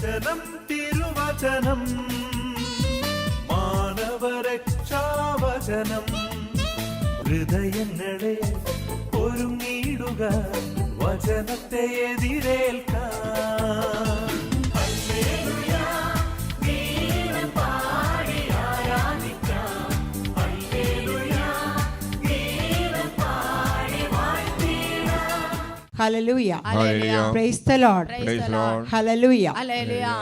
വചനം തിരുവചനം മാനവരക്ഷാവചനം ഹൃദയങ്ങളെ ഒരുങ്ങിയിടുക വചനത്തെ എതിരേൽക്കാൻ. Hallelujah. Hallelujah. Praise the Lord. Praise the Lord. Hallelujah. Hallelujah.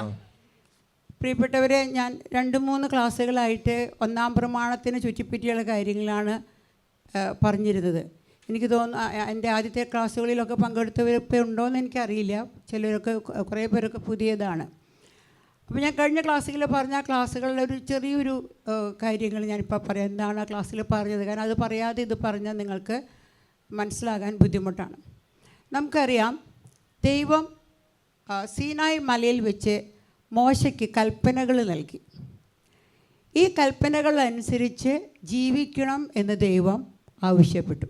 പ്രിയപ്പെട്ടവരെ, ഞാൻ 2-3 ക്ലാസ്സുകളായിട്ട് ഒന്നാം പ്രമാണത്തിന് ചുറ്റിപ്പറ്റിയുള്ള കാര്യങ്ങളാണ് പറഞ്ഞിരുന്നത്. എനിക്ക് തോന്നുന്നു എൻ്റെ ആദ്യത്തെ ക്ലാസ്സുകളിലൊക്കെ പങ്കെടുത്തവരിപ്പോൾ ഉണ്ടോയെന്ന് എനിക്കറിയില്ല. ചിലരൊക്കെ കുറേ പേരൊക്കെ പുതിയതാണ്. അപ്പോൾ ഞാൻ കഴിഞ്ഞ ക്ലാസ്സുകളിൽ പറഞ്ഞ ക്ലാസ്സുകളിലെ ഒരു ചെറിയൊരു കാര്യങ്ങൾ ഞാനിപ്പോൾ പറയാം. എന്താണ് ആ ക്ലാസ്സിൽ പറഞ്ഞത്? കാരണം അത് പറയാതെ ഇത് പറഞ്ഞാൽ നിങ്ങൾക്ക് മനസ്സിലാകാൻ ബുദ്ധിമുട്ടാണ്. നമുക്കറിയാം, ദൈവം സീനായി മലയിൽ വെച്ച് മോശയ്ക്ക് കൽപ്പനകൾ നൽകി. ഈ കൽപ്പനകൾ അനുസരിച്ച് ജീവിക്കണം എന്ന് ദൈവം ആവശ്യപ്പെട്ടു.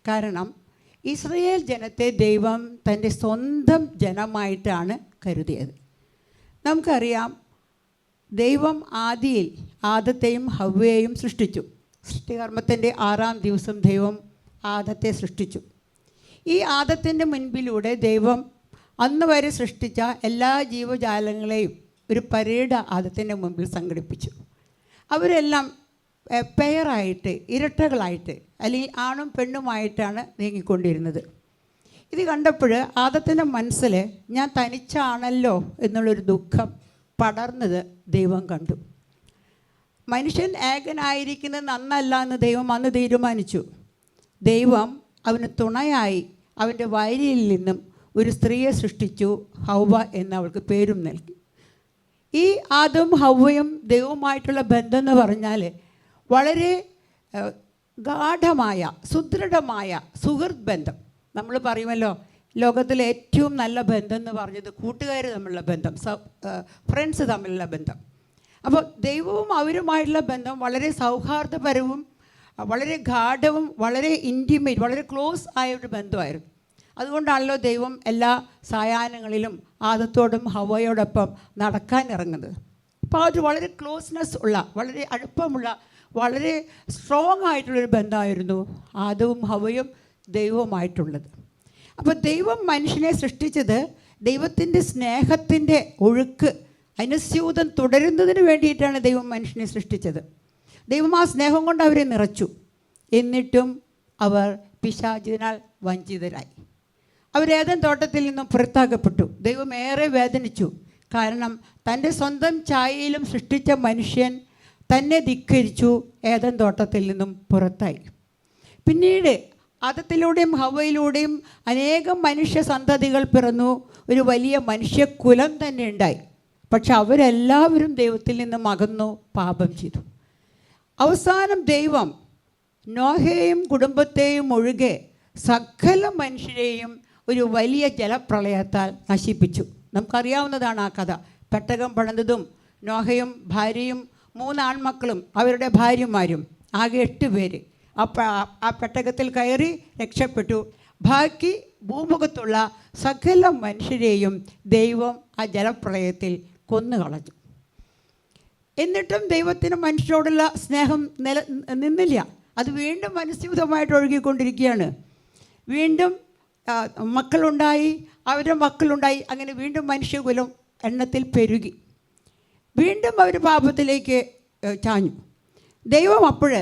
കാരണം ഇസ്രായേൽ ജനത്തെ ദൈവം തൻ്റെ സ്വന്തം ജനമായിട്ടാണ് കരുതിയത്. നമുക്കറിയാം, ദൈവം ആദിയിൽ ആദത്തെയും ഹവ്വയെയും സൃഷ്ടിച്ചു. സൃഷ്ടികർമ്മത്തിൻ്റെ 6-ാം ദിവസം ദൈവം ആദത്തെ സൃഷ്ടിച്ചു. ഈ ആദത്തിൻ്റെ മുൻപിലൂടെ ദൈവം അന്ന് വരെ സൃഷ്ടിച്ച എല്ലാ ജീവജാലങ്ങളെയും ഒരു പരേഡ് ആദത്തിൻ്റെ മുമ്പിൽ സംഘടിപ്പിച്ചു. അവരെല്ലാം പെയറായിട്ട്, ഇരട്ടകളായിട്ട്, അല്ലെങ്കിൽ ആണും പെണ്ണുമായിട്ടാണ് നീങ്ങിക്കൊണ്ടിരുന്നത്. ഇത് കണ്ടപ്പോൾ ആദത്തിൻ്റെ മനസ്സിൽ ഞാൻ തനിച്ചാണല്ലോ എന്നുള്ളൊരു ദുഃഖം പടർന്നത് ദൈവം കണ്ടു. മനുഷ്യൻ ഏകനായിരിക്കുന്നത് നന്നല്ല എന്ന് ദൈവം അന്ന് തീരുമാനിച്ചു. ദൈവം അവന് തുണയായി അവൻ്റെ വയലിൽ നിന്നും ഒരു സ്ത്രീയെ സൃഷ്ടിച്ചു. ഹവ്വ എന്ന് അവൾക്ക് പേരും നൽകി. ഈ ആദവും ഹവ്വയും ദൈവവുമായിട്ടുള്ള ബന്ധം എന്ന് പറഞ്ഞാൽ വളരെ ഗാഢമായ, സുദൃഢമായ സുഹൃത്ത് ബന്ധം. നമ്മൾ പറയുമല്ലോ, ലോകത്തിലെ ഏറ്റവും നല്ല ബന്ധം എന്ന് പറഞ്ഞത് കൂട്ടുകാർ തമ്മിലുള്ള ബന്ധം, ഫ്രണ്ട്സ് തമ്മിലുള്ള ബന്ധം. അപ്പോൾ ദൈവവും അവരുമായിട്ടുള്ള ബന്ധം വളരെ സൗഹാർദ്ദപരവും വളരെ ഗാഢവും വളരെ ഇൻറ്റിമേറ്റ്, വളരെ ക്ലോസ് ആയ ഒരു ബന്ധമായിരുന്നു. അതുകൊണ്ടാണല്ലോ ദൈവം എല്ലാ സായാഹ്നങ്ങളിലും ആദത്തോടും ഹവ്വയോടൊപ്പം നടക്കാൻ ഇറങ്ങുന്നത്. അപ്പോൾ അത് വളരെ ക്ലോസ്നെസ് ഉള്ള, വളരെ അടുപ്പമുള്ള, വളരെ സ്ട്രോങ് ആയിട്ടുള്ളൊരു ബന്ധമായിരുന്നു ആദവും ഹവ്വയും ദൈവവുമായിട്ടുള്ളത്. അപ്പോൾ ദൈവം മനുഷ്യനെ സൃഷ്ടിച്ചത് ദൈവത്തിൻ്റെ സ്നേഹത്തിൻ്റെ ഒഴുക്ക് അനുസ്യൂതം തുടരുന്നതിന് വേണ്ടിയിട്ടാണ് ദൈവം മനുഷ്യനെ സൃഷ്ടിച്ചത്. ദൈവം ആ സ്നേഹം കൊണ്ട് അവരെ നിറച്ചു. എന്നിട്ടും അവർ പിശാചിനാൽ വഞ്ചിതരായി. അവർ ഏദൻ തോട്ടത്തിൽ നിന്നും പുറത്താക്കപ്പെട്ടു. ദൈവം ഏറെ വേദനിച്ചു. കാരണം തൻ്റെ സ്വന്തം ഛായയിലും സൃഷ്ടിച്ച മനുഷ്യൻ തന്നെ ധിക്കരിച്ചു, ഏദൻ തോട്ടത്തിൽ നിന്നും പുറത്തായി. പിന്നീട് ആദത്തിലൂടെയും ഹവ്വയിലൂടെയും അനേകം മനുഷ്യ സന്തതികൾ പിറന്നു. ഒരു വലിയ മനുഷ്യകുലം തന്നെ ഉണ്ടായി. പക്ഷെ അവരെല്ലാവരും ദൈവത്തിൽ നിന്നും അകന്നു പാപം ചെയ്തു. അവസാനം ദൈവം നോഹയെയും കുടുംബത്തെയും ഒഴികെ സകല മനുഷ്യരെയും ഒരു വലിയ ജലപ്രളയത്താൽ നശിപ്പിച്ചു. നമുക്കറിയാവുന്നതാണ് ആ കഥ. പെട്ടകം പണിതതും നോഹയും ഭാര്യയും 3 ആൺമക്കളും അവരുടെ ഭാര്യമാരും, ആകെ 8 പേര് ആ പെട്ടകത്തിൽ കയറി രക്ഷപ്പെട്ടു. ബാക്കി ഭൂമുഖത്തുള്ള സകല മനുഷ്യരെയും ദൈവം ആ ജലപ്രളയത്തിൽ കൊന്നുകളഞ്ഞു. എന്നിട്ടും ദൈവത്തിന് മനുഷ്യരോടുള്ള സ്നേഹം നിന്നില്ല. അത് വീണ്ടും അനുസ്യൂതമായിട്ട് ഒഴുകിക്കൊണ്ടിരിക്കുകയാണ്. വീണ്ടും മക്കളുണ്ടായി, അവരുടെ മക്കളുണ്ടായി. അങ്ങനെ വീണ്ടും മനുഷ്യകുലം എണ്ണത്തിൽ പെരുകി. വീണ്ടും അവർ പാപത്തിലേക്ക് ചാഞ്ഞു. ദൈവം അപ്പോൾ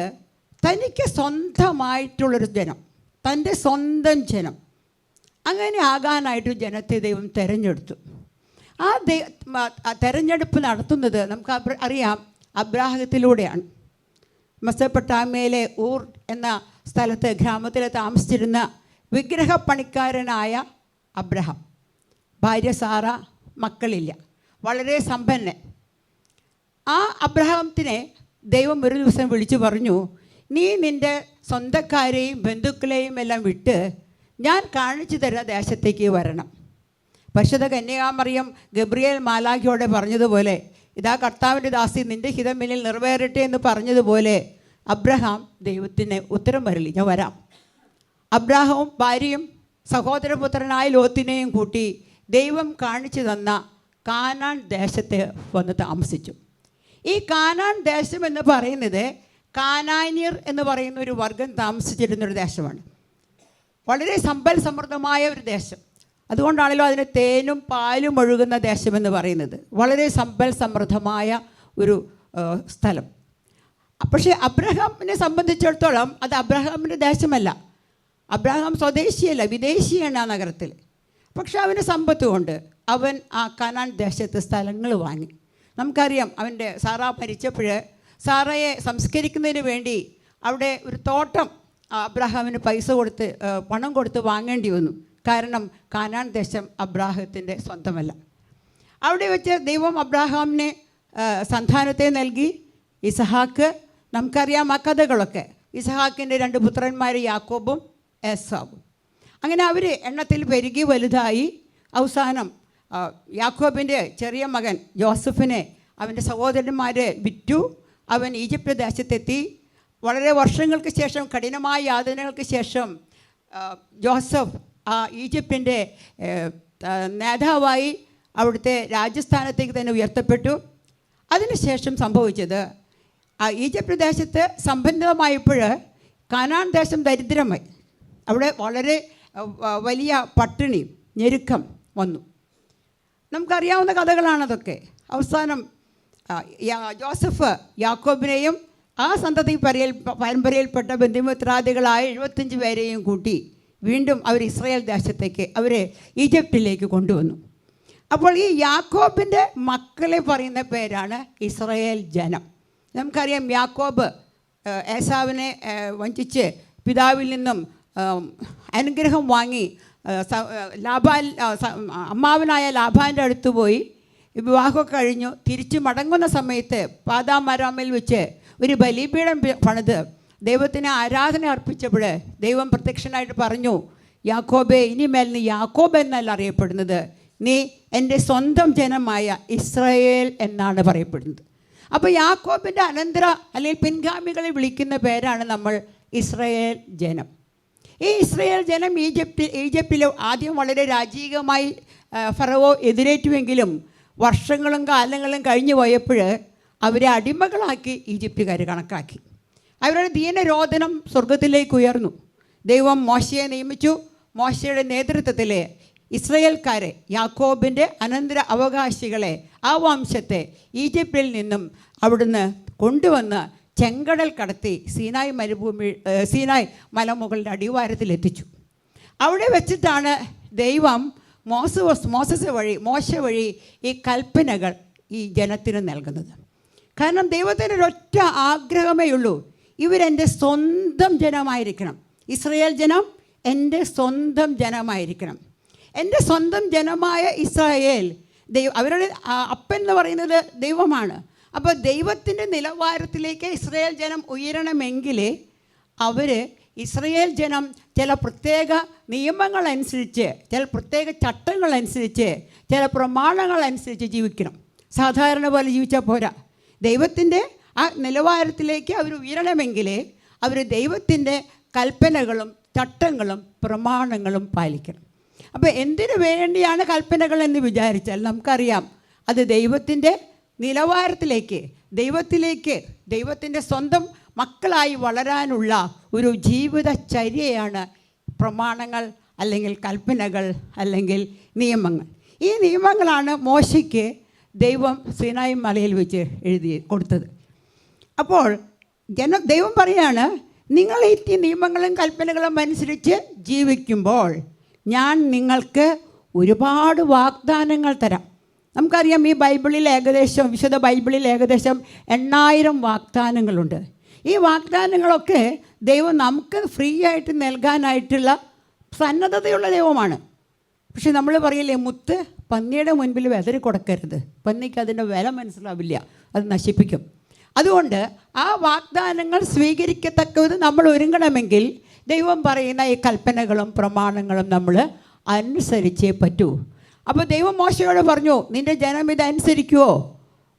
തനിക്ക് സ്വന്തമായിട്ടുള്ളൊരു ജനം, തൻ്റെ സ്വന്തം ജനം, അങ്ങനെ ആകാനായിട്ട് ജനത്തെ ദൈവം തിരഞ്ഞെടുത്തു. ആ തെരഞ്ഞെടുപ്പ് നടത്തുന്നത് നമുക്ക് അറിയാം, അബ്രാഹത്തിലൂടെയാണ്. മെസൊപ്പൊട്ടാമ്യയിലെ ഊർ എന്ന സ്ഥലത്ത്, ഗ്രാമത്തിൽ താമസിച്ചിരുന്ന വിഗ്രഹപ്പണിക്കാരനായ അബ്രഹാം, ഭാര്യ സാറ, മക്കളില്ല, വളരെ സമ്പന്നൻ. ആ അബ്രഹാത്തിനെ ദൈവം ഒരു ദിവസം വിളിച്ചു പറഞ്ഞു, നീ നിൻ്റെ സ്വന്തക്കാരെയും ബന്ധുക്കളെയും എല്ലാം വിട്ട് ഞാൻ കാണിച്ചു തരുന്ന ദേശത്തേക്ക് വരണം. പരിശുദ്ധ കന്യകാമറിയം ഗബ്രിയേൽ മാലാഖയോടെ പറഞ്ഞതുപോലെ, ഇതാ കർത്താവിൻ്റെ ദാസി, നിൻ്റെ ഹിതം എന്നിൽ നിറവേറട്ടെ എന്ന് പറഞ്ഞതുപോലെ അബ്രഹാം ദൈവത്തിന് ഉത്തരം വരളി, ഞാൻ വരാം. അബ്രഹാമും ഭാര്യയും സഹോദരപുത്രനായ ലോത്തിനെയും കൂട്ടി ദൈവം കാണിച്ചു തന്ന കാനാൻ ദേശത്ത് വന്ന് താമസിച്ചു. ഈ കാനാൻ ദേശം എന്ന് പറയുന്നത് കാനാന്യർ എന്ന് പറയുന്ന ഒരു വർഗം താമസിച്ചിരുന്നൊരു ദേശമാണ്. വളരെ സമ്പൽ സമൃദ്ധമായ ഒരു ദേശം. അതുകൊണ്ടാണല്ലോ അതിന് തേനും പാലും ഒഴുകുന്ന ദേശമെന്ന് പറയുന്നത്. വളരെ സമ്പൽ സമൃദ്ധമായ ഒരു സ്ഥലം. പക്ഷേ അബ്രഹാമിനെ സംബന്ധിച്ചിടത്തോളം അത് അബ്രഹാമിൻ്റെ ദേശമല്ല. അബ്രഹാം സ്വദേശിയല്ല, വിദേശിയാണ് ആ നഗരത്തിൽ. പക്ഷെ അവന് സമ്പത്ത് കൊണ്ട് അവൻ ആ കാനാൻ ദേശത്ത് സ്ഥലങ്ങൾ വാങ്ങി. നമുക്കറിയാം, അവൻ്റെ സാറ മരിച്ചപ്പോൾ സാറയെ സംസ്കരിക്കുന്നതിന് വേണ്ടി അവിടെ ഒരു തോട്ടം അബ്രഹാമിന് പണം കൊടുത്ത് വാങ്ങേണ്ടി വന്നു. കാരണം കാനാൻ ദേശം അബ്രാഹത്തിൻ്റെ സ്വന്തമല്ല. അവിടെ വെച്ച് ദൈവം അബ്രാഹാമിനെ സന്താനത്തെ നൽകി. ഇസഹാക്ക്, നമുക്കറിയാം ആ കഥകളൊക്കെ. ഇസഹാക്കിൻ്റെ 2 പുത്രന്മാർ യാക്കോബും ഏസാവും. അങ്ങനെ അവർ എണ്ണത്തിൽ പെരുകി വലുതായി. അവസാനം യാക്കോബിൻ്റെ ചെറിയ മകൻ ജോസഫിനെ അവൻ്റെ സഹോദരന്മാരെ വിറ്റു. അവൻ ഈജിപ്ത് ദേശത്തെത്തി. വളരെ വർഷങ്ങൾക്ക് ശേഷം, കഠിനമായ യാതനകൾക്ക് ശേഷം ജോസഫ് ആ ഈജിപ്തിൻ്റെ നേതാവായി അവിടുത്തെ രാജസ്ഥാനത്തേക്ക് തന്നെ ഉയർത്തപ്പെട്ടു. അതിനുശേഷം സംഭവിച്ചത്, ആ ഈജിപ്ത് ദേശത്ത് സമ്പന്നമായപ്പോൾ കാനാൻ ദേശം ദരിദ്രമായി. അവിടെ വളരെ വലിയ പട്ടിണി, ഞെരുക്കം വന്നു. നമുക്കറിയാവുന്ന കഥകളാണതൊക്കെ. അവസാനം ജോസഫ് യാക്കോബിനെയും ആ സന്തതി പരമ്പരയിൽപ്പെട്ട ബന്ധുമിത്രാദികളായ 75 പേരെയും കൂട്ടി വീണ്ടും അവർ ഇസ്രായേൽ ദേശത്തേക്ക്, അവരെ ഈജിപ്തിലേക്ക് കൊണ്ടുവന്നു. അപ്പോൾ ഈ യാക്കോബിൻ്റെ മക്കളെ പറയുന്ന പേരാണ് ഇസ്രായേൽ ജനം. നമുക്കറിയാം, യാക്കോബ് ഏസാവിനെ വഞ്ചിച്ച് പിതാവിൽ നിന്നും അനുഗ്രഹം വാങ്ങി അമ്മാവനായ ലാബാൻ്റെ അടുത്ത് പോയി വിവാഹമൊക്കെ കഴിഞ്ഞു. തിരിച്ച് മടങ്ങുന്ന സമയത്ത് പാതാമരാമിൽ വെച്ച് ഒരു ബലിപീഠം പണിത് ദൈവത്തിന് ആരാധന അർപ്പിച്ചപ്പോൾ ദൈവം പ്രത്യക്ഷനായിട്ട് പറഞ്ഞു, യാക്കോബേ, ഇനിമേൽ നീ യാക്കോബ് എന്നല്ല അറിയപ്പെടുന്നത്, നീ എൻ്റെ സ്വന്തം ജനമായ ഇസ്രായേൽ എന്നാണ് പറയപ്പെടുന്നത്. അപ്പോൾ യാക്കോബിൻ്റെ അനന്തര അല്ലെങ്കിൽ പിൻഗാമികളെ വിളിക്കുന്ന പേരാണ് നമ്മൾ ഇസ്രായേൽ ജനം. ഈ ഇസ്രായേൽ ജനം ഈജിപ്തിൽ ആദ്യം വളരെ രാജീകമായി ഫറവോ എതിരേറ്റുവെങ്കിലും വർഷങ്ങളും കാലങ്ങളും കഴിഞ്ഞു പോയപ്പോൾ അവരെ അടിമകളാക്കി ഈജിപ്തുകാർ കണക്കാക്കി. അവരുടെ ദീനരോധനം സ്വർഗത്തിലേക്ക് ഉയർന്നു. ദൈവം മോശയെ നിയമിച്ചു. മോശയുടെ നേതൃത്വത്തിൽ ഇസ്രായേൽക്കാരെ, യാക്കോബിൻ്റെ അനന്തര അവകാശികളെ, ആ വംശത്തെ ഈജിപ്തിൽ നിന്നും അവിടുന്ന് കൊണ്ടുവന്ന് ചെങ്കടൽ കടത്തി സീനായ് മലമുകളുടെ അടിവാരത്തിലെത്തിച്ചു. അവിടെ വെച്ചിട്ടാണ് ദൈവം മോശ വഴി ഈ കൽപ്പനകൾ ഈ ജനത്തിന് നൽകുന്നത്. കാരണം ദൈവത്തിന് ഒരൊറ്റ ആഗ്രഹമേ ഉള്ളൂ, ഇവരെൻ്റെ സ്വന്തം ജനമായിരിക്കണം. ഇസ്രായേൽ ജനം എൻ്റെ സ്വന്തം ജനമായിരിക്കണം. എൻ്റെ സ്വന്തം ജനമായ ഇസ്രായേൽ അവരുടെ അപ്പൻ എന്ന് പറയുന്നത് ദൈവമാണ്. അപ്പോൾ ദൈവത്തിൻ്റെ നിലവാരത്തിലേക്ക് ഇസ്രായേൽ ജനം ഉയരണമെങ്കിൽ ഇസ്രായേൽ ജനം ചില പ്രത്യേക നിയമങ്ങളനുസരിച്ച്, ചില പ്രത്യേക ചട്ടങ്ങളനുസരിച്ച്, ചില പ്രമാണങ്ങളനുസരിച്ച് ജീവിക്കണം. സാധാരണ പോലെ ജീവിച്ചാൽ പോരാ. ദൈവത്തിൻ്റെ ആ നിലവാരത്തിലേക്ക് അവർ ഉയരണമെങ്കിൽ അവർ ദൈവത്തിൻ്റെ കൽപ്പനകളും ചട്ടങ്ങളും പ്രമാണങ്ങളും പാലിക്കണം. അപ്പോൾ എന്തിനു വേണ്ടിയാണ് കൽപ്പനകൾ എന്ന് വിചാരിച്ചാൽ നമുക്കറിയാം, അത് ദൈവത്തിൻ്റെ നിലവാരത്തിലേക്ക്, ദൈവത്തിൻ്റെ സ്വന്തം മക്കളായി വളരാനുള്ള ഒരു ജീവിതചര്യയാണ് പ്രമാണങ്ങൾ അല്ലെങ്കിൽ കൽപ്പനകൾ അല്ലെങ്കിൽ നിയമങ്ങൾ. ഈ നിയമങ്ങളാണ് മോശയ്ക്ക് ദൈവം സീനായി മലയിൽ വെച്ച് എഴുതി കൊടുത്തത്. അപ്പോൾ ദൈവം പറയാണ്, നിങ്ങൾ ഈ നിയമങ്ങളും കൽപ്പനകളും അനുസരിച്ച് ജീവിക്കുമ്പോൾ ഞാൻ നിങ്ങൾക്ക് ഒരുപാട് വാഗ്ദാനങ്ങൾ തരാം. നമുക്കറിയാം, ഈ വിശുദ്ധ ബൈബിളിൽ ഏകദേശം 8000 വാഗ്ദാനങ്ങളുണ്ട്. ഈ വാഗ്ദാനങ്ങളൊക്കെ ദൈവം നമുക്ക് ഫ്രീ ആയിട്ട് നൽകാനായിട്ടുള്ള സന്നദ്ധതയുള്ള ദൈവമാണ്. പക്ഷെ നമ്മൾ പറയില്ലേ, മുത്ത് പന്നിയുടെ മുൻപിൽ വെതറി കൊടുക്കരുത്, പന്നിക്ക് അതിൻ്റെ വില മനസ്സിലാവില്ല, അത് നശിപ്പിക്കും. അതുകൊണ്ട് ആ വാഗ്ദാനങ്ങൾ സ്വീകരിക്കത്തക്കത് നമ്മൾ ഒരുങ്ങണമെങ്കിൽ ദൈവം പറയുന്ന ഈ കൽപ്പനകളും പ്രമാണങ്ങളും നമ്മൾ അനുസരിച്ചേ പറ്റൂ. അപ്പോൾ ദൈവം മോശയോട് പറഞ്ഞു, നിൻ്റെ ജനം ഇതനുസരിക്കുമോ?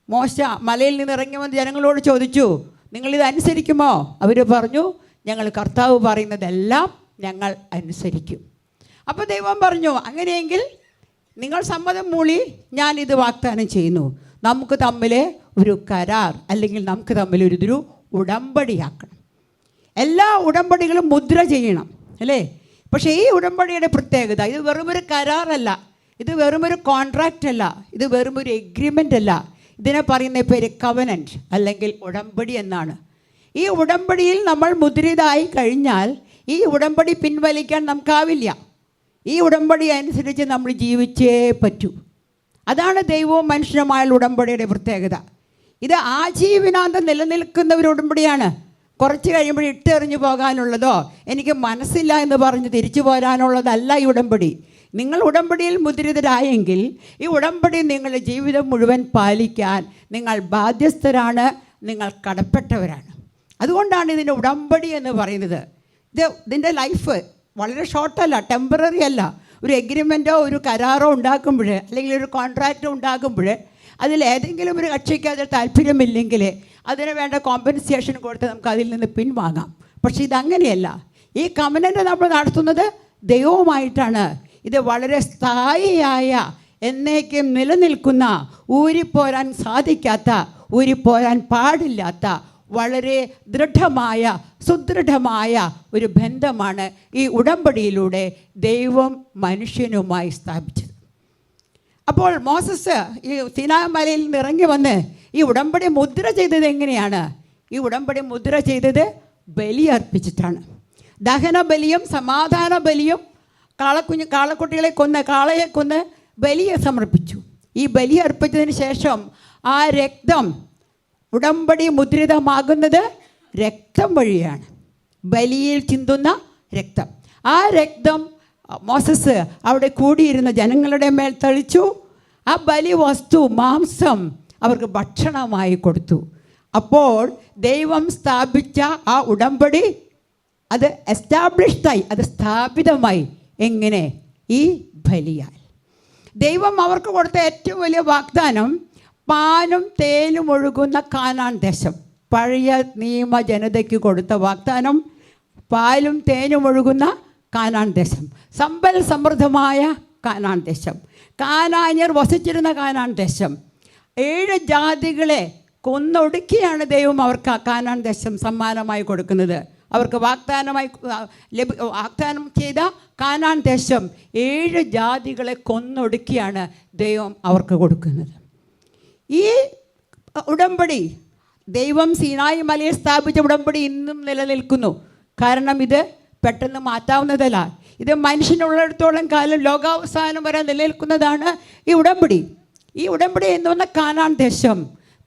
മോശ മലയിൽ നിന്ന് ഇറങ്ങി വന്ന് ജനങ്ങളോട് ചോദിച്ചു, നിങ്ങളിത് അനുസരിക്കുമോ? അവർ പറഞ്ഞു, ഞങ്ങൾ കർത്താവ് പറയുന്നതെല്ലാം ഞങ്ങൾ അനുസരിക്കും. അപ്പോൾ ദൈവം പറഞ്ഞു, അങ്ങനെയെങ്കിൽ നിങ്ങൾ സമ്മതം മൂളി ഞാനിത് വാഗ്ദാനം ചെയ്യുന്നു. നമുക്ക് തമ്മിൽ ഒരു കരാർ, അല്ലെങ്കിൽ നമുക്ക് തമ്മിൽ ഒരു ഉടമ്പടിയാക്കണം. എല്ലാ ഉടമ്പടികളും മുദ്ര ചെയ്യണം, അല്ലേ? പക്ഷേ ഈ ഉടമ്പടിയുടെ പ്രത്യേകത, ഇത് വെറുമൊരു കരാറല്ല, ഇത് വെറുമൊരു കോൺട്രാക്റ്റ് അല്ല, ഇത് വെറുമൊരു എഗ്രിമെൻ്റ് അല്ല. ഇതിനെ പറയുന്ന പേര് കവനൻറ്റ്, അല്ലെങ്കിൽ ഉടമ്പടി എന്നാണ്. ഈ ഉടമ്പടിയിൽ നമ്മൾ മുദ്രിതമായി കഴിഞ്ഞാൽ ഈ ഉടമ്പടി പിൻവലിക്കാൻ നമുക്കാവില്ല. ഈ ഉടമ്പടി അനുസരിച്ച് നമ്മൾ ജീവിച്ചേ പറ്റൂ. അതാണ് ദൈവവും മനുഷ്യനുമായുള്ള ഉടമ്പടിയുടെ പ്രത്യേകത. ഇത് ആജീവനാന്തം നിലനിൽക്കുന്ന ഒരു ഉടമ്പടിയാണ്. കുറച്ച് കഴിയുമ്പോൾ ഇട്ടെറിഞ്ഞു പോകാനുള്ളതോ എനിക്ക് മനസ്സില്ല എന്ന് പറഞ്ഞ് തിരിച്ചു പോരാനുള്ളതല്ല ഈ ഉടമ്പടി. നിങ്ങൾ ഉടമ്പടിയിൽ മുദ്രിതരായെങ്കിൽ ഈ ഉടമ്പടി നിങ്ങളുടെ ജീവിതം മുഴുവൻ പാലിക്കാൻ നിങ്ങൾ ബാധ്യസ്ഥരാണ്, നിങ്ങൾ കടപ്പെട്ടവരാണ്. അതുകൊണ്ടാണ് ഇതിൻ്റെ ഉടമ്പടി എന്ന് പറയുന്നത്. ഇതിൻ്റെ ലൈഫ് വളരെ ഷോർട്ടല്ല, ടെമ്പററി അല്ല. ഒരു എഗ്രിമെൻറ്റോ ഒരു കരാറോ ഉണ്ടാക്കുമ്പോൾ, അല്ലെങ്കിൽ ഒരു കോൺട്രാക്റ്റോ ഉണ്ടാക്കുമ്പോൾ അതിലേതെങ്കിലും ഒരു കക്ഷിക്ക് അതിൽ താല്പര്യമില്ലെങ്കിൽ അതിന് വേണ്ട കോമ്പൻസേഷൻ കൊടുത്ത് നമുക്ക് അതിൽ നിന്ന് പിൻവാങ്ങാം. പക്ഷേ ഇതങ്ങനെയല്ല. ഈ കവനൻ്റ് നമ്മൾ നടത്തുന്നത് ദൈവവുമായിട്ടാണ്. ഇത് വളരെ സ്ഥായിയായ, എന്നേക്കും നിലനിൽക്കുന്ന, ഊരിപ്പോരാൻ സാധിക്കാത്ത, ഊരിപ്പോരാൻ പാടില്ലാത്ത, വളരെ ദൃഢമായ, സുദൃഢമായ ഒരു ബന്ധമാണ് ഈ ഉടമ്പടിയിലൂടെ ദൈവം മനുഷ്യനുമായി സ്ഥാപിച്ചത്. അപ്പോൾ മോസസ് ഈ സീനായ് മലയിൽ നിന്ന് ഇറങ്ങി വന്ന് ഈ ഉടമ്പടി മുദ്ര ചെയ്തത് എങ്ങനെയാണ്? ഈ ഉടമ്പടി മുദ്ര ചെയ്തത് ബലി അർപ്പിച്ചിട്ടാണ്. ദഹന ബലിയും സമാധാന ബലിയും, കാളക്കുട്ടികളെ കൊന്ന്, കാളയെ കൊന്ന് ബലിയെ സമർപ്പിച്ചു. ഈ ബലി അർപ്പിച്ചതിന് ശേഷം ആ രക്തം, ഉടമ്പടി മുദ്രിതമാകുന്നത് രക്തം വഴിയാണ്. ബലിയിൽ ചിന്തുന്ന രക്തം. ആ രക്തം മോസസ് അവിടെ കൂടിയിരുന്ന ജനങ്ങളുടെ മേൽ തളിച്ചു. ആ ബലി വസ്തു, മാംസം അവർക്ക് ഭക്ഷണമായി കൊടുത്തു. അപ്പോൾ ദൈവം സ്ഥാപിച്ച ആ ഉടമ്പടി അത് എസ്റ്റാബ്ലിഷ്ഡായി, അത് സ്ഥാപിതമായി. എങ്ങനെ? ഈ ബലിയാൽ. ദൈവം അവർക്ക് കൊടുത്ത ഏറ്റവും വലിയ വാഗ്ദാനം പാലും തേനും ഒഴുകുന്ന കാനാൻ ദേശം. പഴയ നിയമ ജനതയ്ക്ക് കൊടുത്ത വാഗ്ദാനം പാലും തേനും ഒഴുകുന്ന കാനാൻ ദേശം, സമ്പൽ സമൃദ്ധമായ കാനാൻ ദേശം, കാനാന്യർ വസിച്ചിരുന്ന കാനാൻ ദേശം. 7 ജാതികളെ കൊന്നൊടുക്കിയാണ് ദൈവം അവർക്ക് ആ കാനാൻ ദേശം സമ്മാനമായി കൊടുക്കുന്നത്. അവർക്ക് വാഗ്ദാനം ചെയ്ത കാനാൻ ദേശം 7 ജാതികളെ കൊന്നൊടുക്കിയാണ് ദൈവം അവർക്ക് കൊടുക്കുന്നത്. ഈ ഉടമ്പടി, ദൈവം സീനായി മലയിൽ സ്ഥാപിച്ച ഉടമ്പടി ഇന്നും നിലനിൽക്കുന്നു. കാരണം ഇത് പെട്ടെന്ന് മാറ്റാവുന്നതല്ല. ഇത് മനുഷ്യനുള്ളിടത്തോളം കാലം, ലോകാവസാനം വരെ നിലനിൽക്കുന്നതാണ് ഈ ഉടമ്പടി. ഈ ഉടമ്പടി എന്ന് പറഞ്ഞ കാനാൻ ദേശം,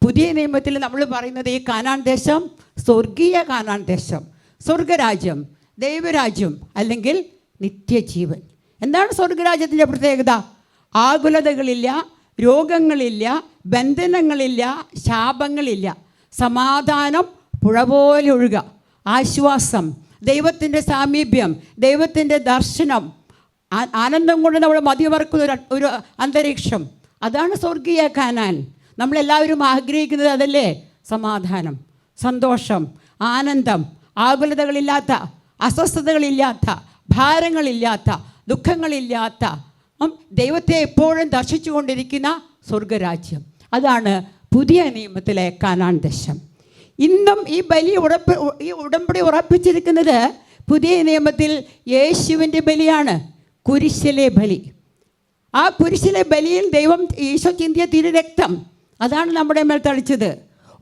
പുതിയ നിയമത്തിൽ നമ്മൾ പറയുന്നത് ഈ കാനാൻ ദേശം സ്വർഗീയ കാനാൻ ദേശം, സ്വർഗരാജ്യം, ദൈവരാജ്യം, അല്ലെങ്കിൽ നിത്യജീവൻ. എന്താണ് സ്വർഗരാജ്യത്തിൻ്റെ പ്രത്യേകത? ആകുലതകളില്ല, രോഗങ്ങളില്ല, ബന്ധനങ്ങളില്ല, ശാപങ്ങളില്ല. സമാധാനം പുഴ പോലെ ഒഴുകുക, ആശ്വാസം, ദൈവത്തിൻ്റെ സാമീപ്യം, ദൈവത്തിൻ്റെ ദർശനം, ആനന്ദം കൊണ്ട് നമ്മൾ മതിമറക്കുന്ന ഒരു അന്തരീക്ഷം. അതാണ് സ്വർഗീയ കാനാൻ. നമ്മളെല്ലാവരും ആഗ്രഹിക്കുന്നത് അതല്ലേ? സമാധാനം, സന്തോഷം, ആനന്ദം, ആകുലതകളില്ലാത്ത, അസ്വസ്ഥതകളില്ലാത്ത, ഭാരങ്ങളില്ലാത്ത, ദുഃഖങ്ങളില്ലാത്ത, ദൈവത്തെ എപ്പോഴും ദർശിച്ചു കൊണ്ടിരിക്കുന്ന സ്വർഗരാജ്യം. അതാണ് പുതിയ നിയമത്തിലെ കാനാൻ ദേശം. ഇന്നും ഈ ഈ ഉടമ്പടി ഉറപ്പിച്ചിരിക്കുന്നത് പുതിയ നിയമത്തിൽ യേശുവിൻ്റെ ബലിയാണ്, കുരിശിലെ ബലി. ആ കുരിശിലെ ബലിയിൽ ദൈവം ഈശോ ചിന്തിയ തിരുരക്തം, അതാണ് നമ്മുടെ മേൽ തളിച്ചത്.